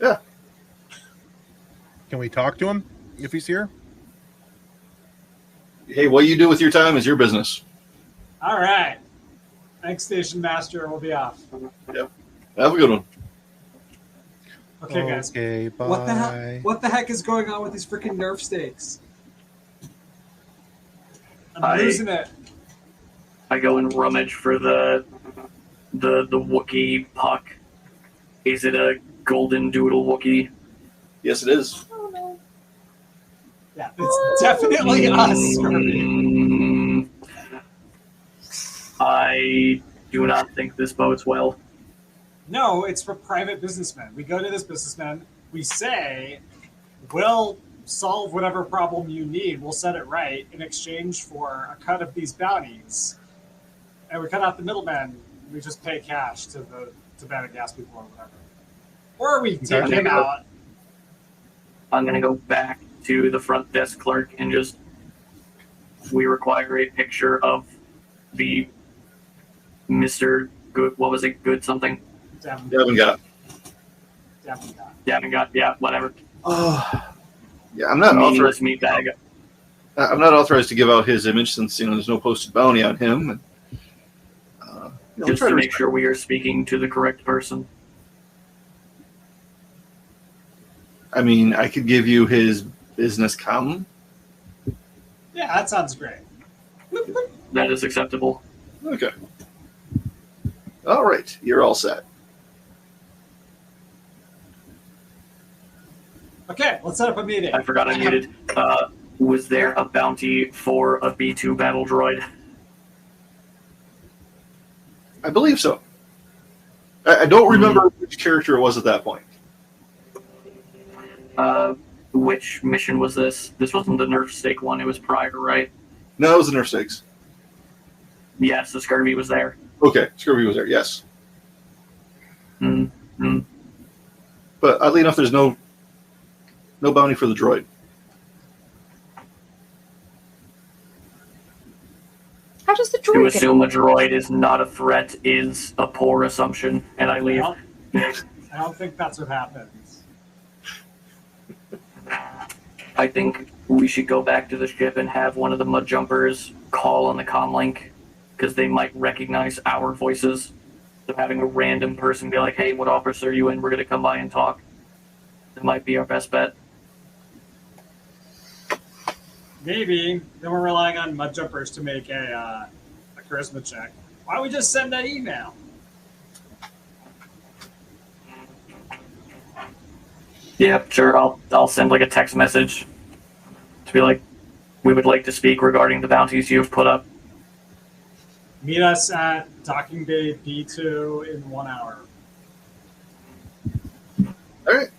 Yeah. Can we talk to him if he's here? Hey, what you do with your time is your business. All right. Thanks, Station Master. We'll be off. Yep. Have a good one. Okay, guys. Okay, bye. What the heck is going on with these freaking Nerf stakes? I'm I- losing it. I go and rummage for the Wookiee puck. Is it a golden doodle Wookiee? Yes, it is. Yeah, it's definitely us, Scurvy. Mm, I do not think this bodes well. No, it's for private businessmen. We go to this businessman. We say, we'll solve whatever problem you need. We'll set it right in exchange for a cut of these bounties. And we cut out the middleman. We just pay cash to the Tibetan gas people or whatever. Or we take him out. I'm going to go back to the front desk clerk and just, we require a picture of the Mr. Good, what was it? Good something? Davingott. Davingott, yeah, whatever. Oh, yeah. I'm not Meaningless authorized. meat bag. I'm not authorized to give out his image since there's no posted bounty on him. And, Just to make sure we are speaking to the correct person. I mean, I could give you his business comm. Yeah, that sounds great. That is acceptable. Okay. All right, you're all set. Okay, let's set up a meeting. I forgot I muted. Was there a bounty for a B2 battle droid? I believe so. I don't remember which character it was at that point. Which mission was this? This wasn't the Nerf stake one. It was prior, right? No, it was the Nerf stakes. Yes, the Scurvy was there. Okay, Scurvy was there, yes. Mm-hmm. But oddly enough, there's no bounty for the droid. How does the To droid get assume a droid is not a threat is a poor assumption, and I leave. I don't think that's what happens. I think we should go back to the ship and have one of the mud jumpers call on the comm link, because they might recognize our voices. So having a random person be like, hey, what office are you in? We're going to come by and talk. That might be our best bet. Maybe. Then we're relying on mud jumpers to make a charisma check. Why don't we just send that email? Yeah, sure. I'll send like a text message to be like, we would like to speak regarding the bounties you have put up. Meet us at Docking Bay B2 in 1 hour. All right.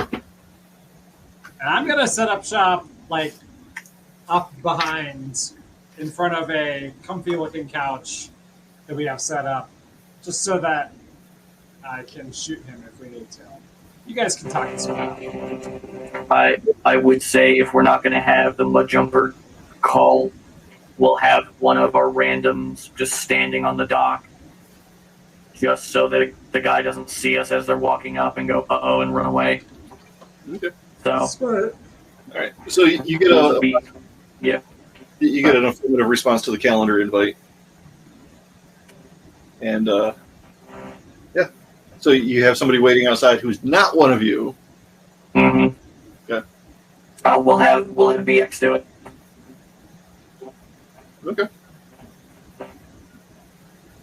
And I'm going to set up shop, like, up behind, in front of a comfy-looking couch that we have set up, just so that I can shoot him if we need to. You guys can talk as well. I would say if we're not going to have the mud jumper call, we'll have one of our randoms just standing on the dock, just so that the guy doesn't see us as they're walking up and go, uh-oh, and run away. Okay. So, Smart. All right. So you get you get an affirmative response to the calendar invite, and yeah. So you have somebody waiting outside who's not one of you. mm-hmm. Okay. We'll have BX do it. Okay.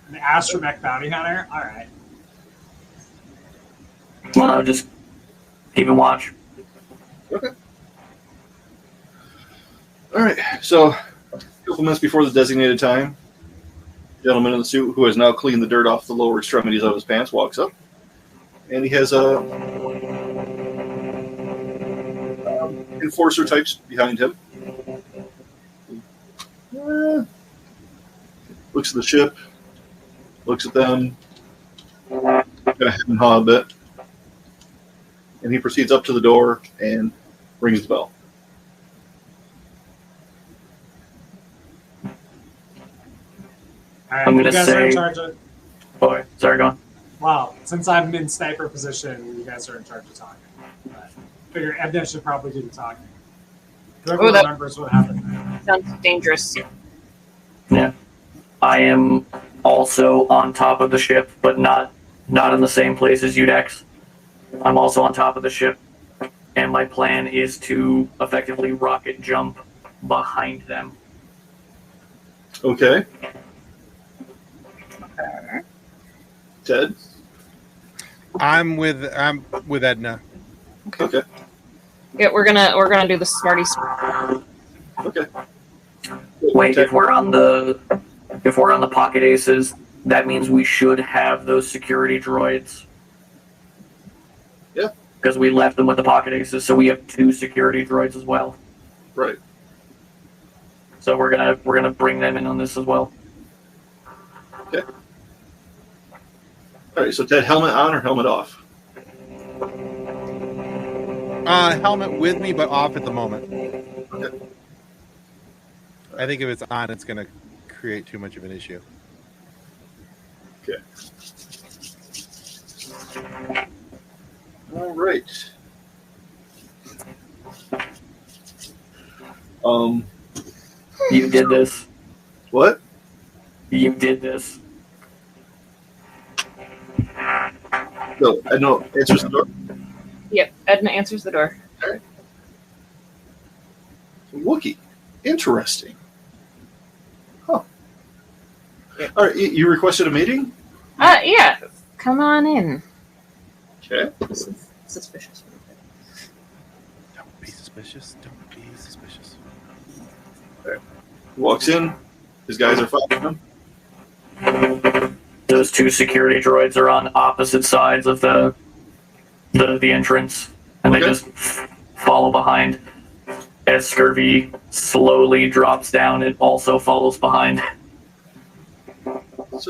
An astromech bounty hunter? All right. Well, no, just keeping watch. Okay. All right. So, a couple minutes before the designated time, the gentleman in the suit who has now cleaned the dirt off the lower extremities of his pants walks up, and he has a enforcer types behind him. Looks at the ship, looks at them, kind of hem and haw a bit, and he proceeds up to the door and rings the bell. All right, I'm you gonna guys are in say- charge of... Boy, sorry, go on. Well, since I'm in sniper position, you guys are in charge of talking. But I figure Edna should probably do the talking. Whoever remembers what happened there. Sounds dangerous. Yeah. I am also on top of the ship, but not in the same place as Udex. I'm also on top of the ship, and my plan is to effectively rocket jump behind them. Okay. Ted? I'm with Edna. Okay. Yeah, we're gonna do the smarties. Okay. Wait, Ted, if we're on the pocket aces, that means we should have those security droids. Yeah. Because we left them with the pocket aces, so we have 2 security droids as well. right. So we're gonna bring them in on this as well. Okay. All right, so Ted, helmet on or helmet off? Helmet with me, but off at the moment. Okay. I think if it's on, it's going to create too much of an issue. Okay. All right. You did this. What? You did this. No, I know. Answers the door. Yep, Edna answers the door. Wookiee. Interesting. Huh. All right, you requested a meeting? Yeah. Come on in. Okay. This is suspicious. Don't be suspicious. Don't be suspicious. Walks in. His guys are following him. Those 2 security droids are on opposite sides of the entrance, and they Okay. just follow behind. As Scurvy slowly drops down, it also follows behind. It's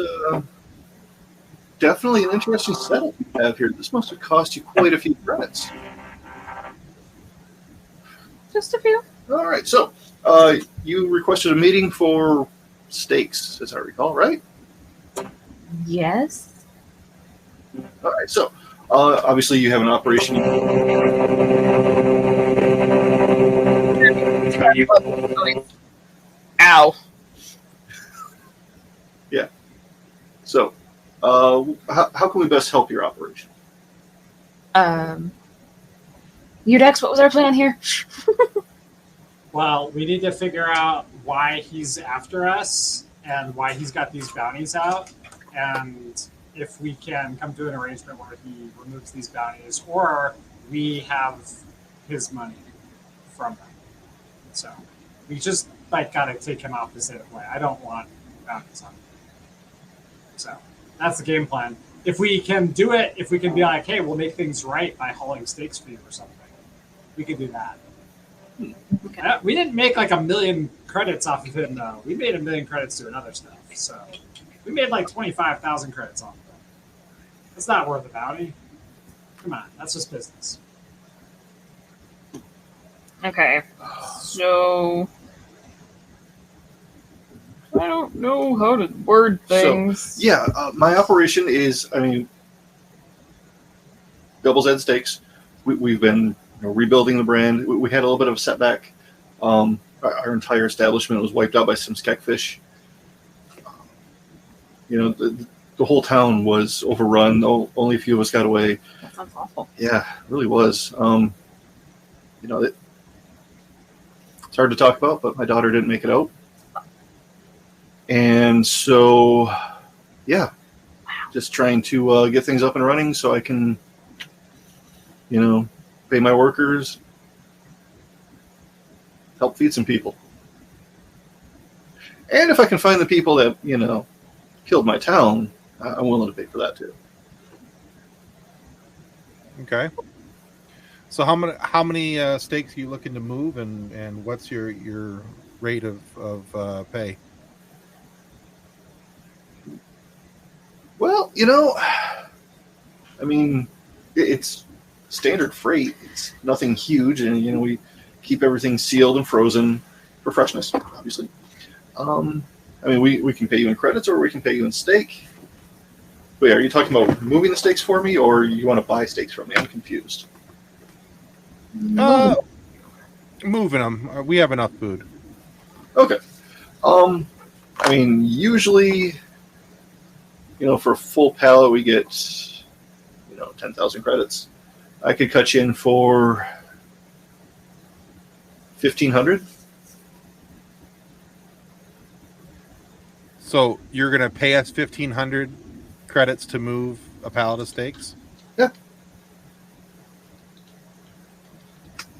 definitely an interesting setup you have here. This must have cost you quite a few credits. Just a few. All right, so you requested a meeting for stakes, as I recall, right? Yes. All right, so obviously you have an operation. Ow. So, how can we best help your operation? Udex, what was our plan here? Well, we need to figure out why he's after us and why he's got these bounties out. And if we can come to an arrangement where he removes these bounties, or we have his money from them. So we just gotta take him off the state of play. I don't want bounties on him. So that's the game plan. If we can do it, if we can be like, hey, we'll make things right by hauling stakes for you or something, we could do that. Okay. We didn't make 1 million credits off of him, though. We made 1 million credits doing other stuff. So we made 25,000 credits off of him. That's not worth a bounty. Come on, that's just business. Okay. So I don't know how to word things. So, my operation is, Doubles Ed Steaks. We've been rebuilding the brand. We had a little bit of a setback. Our entire establishment was wiped out by some skekfish. The whole town was overrun. Only a few of us got away. That sounds awful. Yeah, it really was. It's hard to talk about, but my daughter didn't make it out. And so, just trying to get things up and running so I can, pay my workers, help feed some people. And if I can find the people that, killed my town, I'm willing to pay for that too. Okay. So how many stakes are you looking to move, and what's your rate of pay? Well, it's standard freight. It's nothing huge, and we keep everything sealed and frozen for freshness, obviously. We can pay you in credits, or we can pay you in steak. Wait, are you talking about moving the steaks for me, or you want to buy steaks from me? I'm confused. Moving them. We have enough food. Okay. Usually, for a full pallet, we get, 10,000 credits. I could cut you in for 1,500. So you're going to pay us 1,500 credits to move a pallet of steaks? Yeah.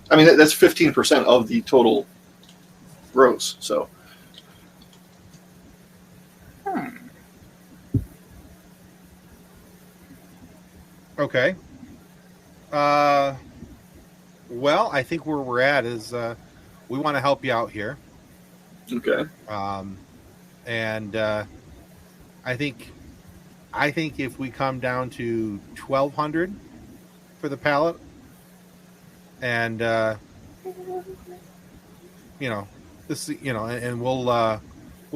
That's 15% of the total gross. So. Okay. Well, I think where we're at is we want to help you out here. Okay. And I think if we come down to 1,200 for the pallet, and this, and we'll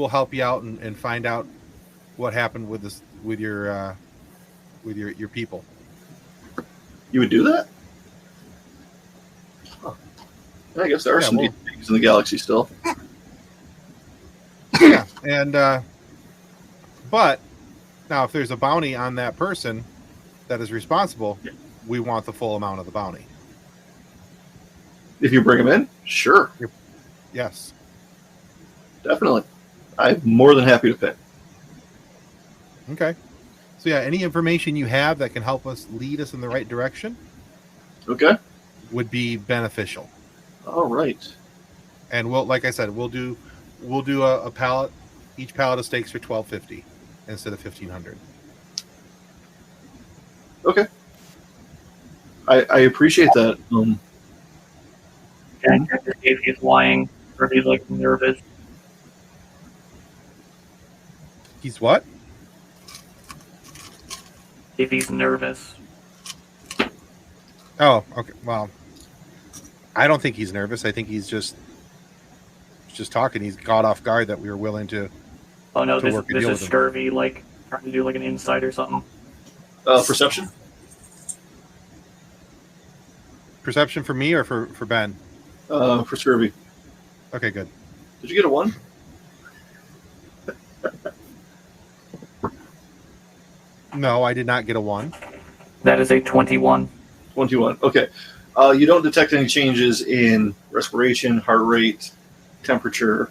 help you out and find out what happened with this with your people. You would do that? Huh. I guess there are some things in the galaxy still. Yeah, and but now if there's a bounty on that person that is responsible, we want the full amount of the bounty. If you bring them in, sure. Yes. Definitely. I'm more than happy to pay. Okay. So any information you have that can help us lead us in the right direction, okay, would be beneficial. All right. And like I said, we'll do a pallet, each pallet of steaks for $1,250 instead of $1,500. Okay. I appreciate that. If he's lying or if he's nervous. He's what? If he's nervous. Oh, okay. Well, I don't think he's nervous. I think he's just talking. He's caught off guard that we were willing to. Oh no, to this is scurvy. Trying to do an insight or something. Perception. Perception for me or for Ben? For scurvy. Okay, good. Did you get a 1? No, I did not get a 1. That is a 21. 21. Okay. You don't detect any changes in respiration, heart rate, temperature.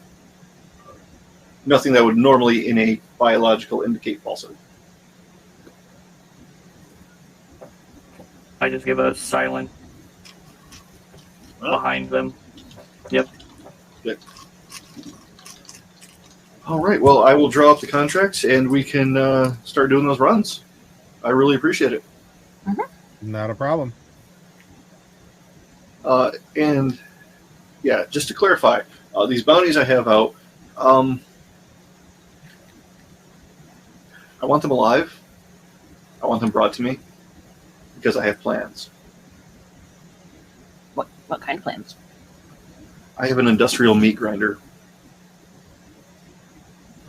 Nothing that would normally in a biological indicate falsehood. I just give a silent behind them. Yep. Good. All right. Well, I will draw up the contracts, and we can start doing those runs. I really appreciate it. Not a problem. And yeah, just to clarify, these bounties I have out, I want them alive. I want them brought to me because I have plans. What kind of plans? I have an industrial meat grinder.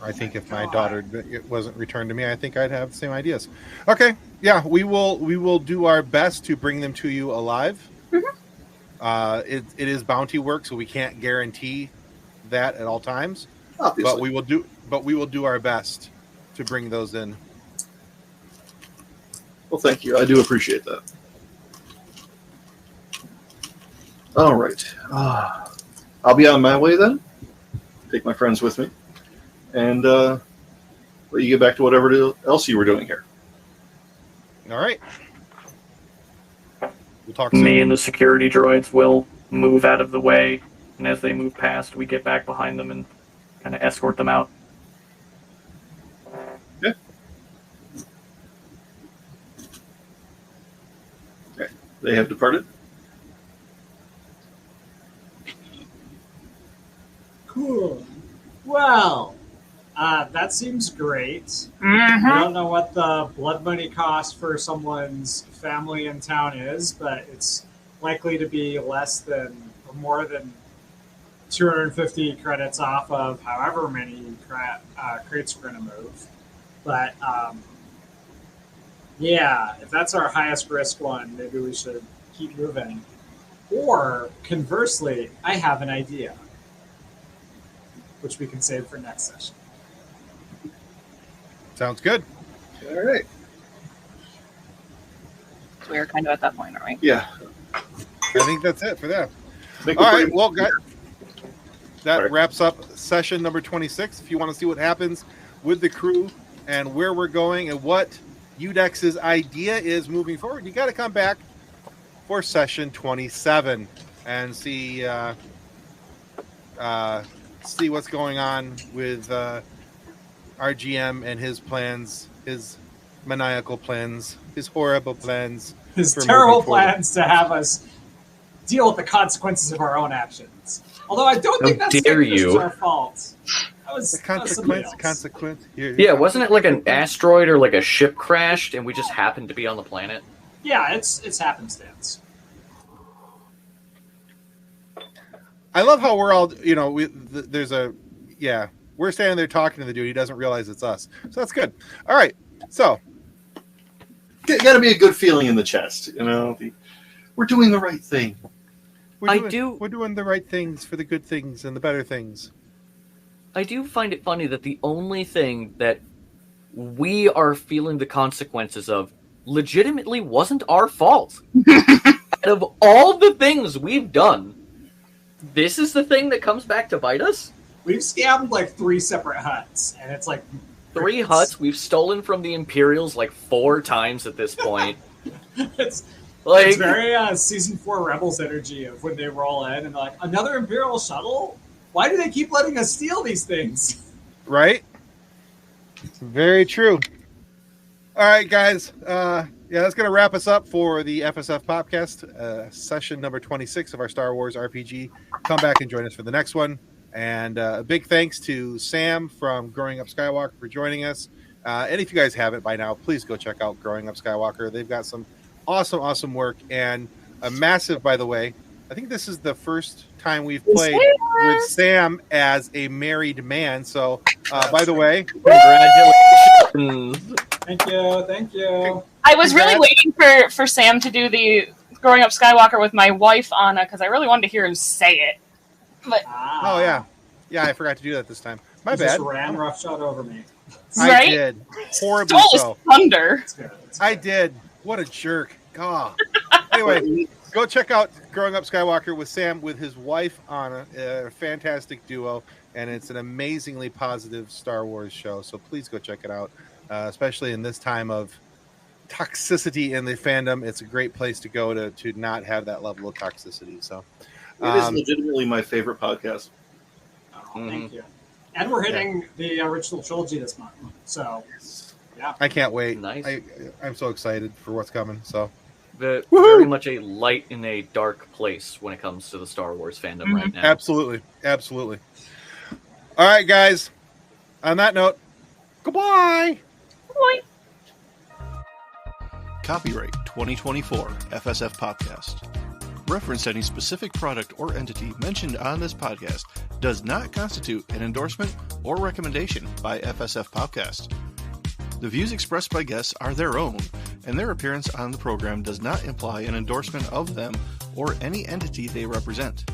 I think if my daughter it wasn't returned to me, I think I'd have the same ideas. Okay, yeah, we will do our best to bring them to you alive. It is bounty work, so we can't guarantee that at all times. Obviously. But we will do our best to bring those in. Well, thank you. I do appreciate that. All right. I'll be on my way then. Take my friends with me. And let you get back to whatever else you were doing here. All right. We'll talk soon. Me and the security droids will move out of the way, and as they move past, we get back behind them and kind of escort them out. Yeah. Okay. They have departed. Cool. Well, that seems great. Mm-hmm. I don't know what the blood money cost for someone's family in town is, but it's likely to be less than or more than 250 credits off of however many crates we're going to move. But yeah, if that's our highest risk one, maybe we should keep moving. Or conversely, I have an idea, which we can save for next session. Sounds good. All right. So we're kind of at that point, aren't we? Yeah. I think that's it for that. Make All a right. break. Well, guys, that All right. wraps up session number 26. If you want to see what happens with the crew and where we're going and what Udex's idea is moving forward, you got to come back for session 27 and see what's going on with our GM and his plans, his maniacal plans, his horrible plans. His for terrible moving forward. plans to have us deal with the consequences of our own actions. Although I don't think that's dare you. our fault. That was The that was somebody consequence. else. Here. Yeah, wasn't it like an asteroid or like a ship crashed and we just happened to be on the planet? Yeah, it's happenstance. I love how we're all, we're standing there talking to the dude. He doesn't realize it's us. So that's good. All right. So. Got to be a good feeling in the chest. We're doing the right thing. We're doing the right things for the good things and the better things. I do find it funny that the only thing that we are feeling the consequences of legitimately wasn't our fault. Out of all the things we've done, this is the thing that comes back to bite us? We've scammed like 3 separate huts, and it's like 3 huts. We've stolen from the Imperials like 4 times at this point. it's Like, very season 4 Rebels energy of when they roll in and they're like, another Imperial shuttle? Why do they keep letting us steal these things? Right? Very true. All right, guys. That's going to wrap us up for the FSF podcast, session number 26 of our Star Wars RPG. Come back and join us for the next one. And a big thanks to Sam from Growing Up Skywalker for joining us. And if you guys haven't by now, please go check out Growing Up Skywalker. They've got some awesome work. And a massive, by the way, I think this is the first time we've played with Sam as a married man. So, by the way, congratulations. Thank you. I was really waiting for Sam to do the Growing Up Skywalker with my wife, Anna, because I really wanted to hear him say it. But oh, yeah. Yeah, I forgot to do that this this time. My You bad. just ran roughshod over me. I right? did. Horribly Stole his so. thunder. It's good. I did. What a jerk. God. Anyway, go check out Growing Up Skywalker with Sam, with his wife, Anna. A fantastic duo, and it's an amazingly positive Star Wars show. So please go check it out, especially in this time of toxicity in the fandom, it's a great place to go to not have that level of toxicity. So it is legitimately my favorite podcast. Oh, thank you. And we're hitting the original trilogy this month, so yeah, I can't wait. Nice. I'm so excited for what's coming. So very much a light in a dark place when it comes to the Star Wars fandom right now. Absolutely. All right, guys. On that note, goodbye. Bye. Copyright 2024 FSF Podcast. Reference to any specific product or entity mentioned on this podcast does not constitute an endorsement or recommendation by FSF Podcast. The views expressed by guests are their own, and their appearance on the program does not imply an endorsement of them or any entity they represent.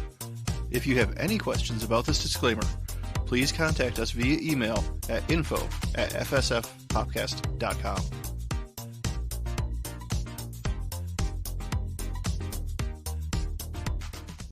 If you have any questions about this disclaimer, please contact us via email at info@fsfpodcast.com.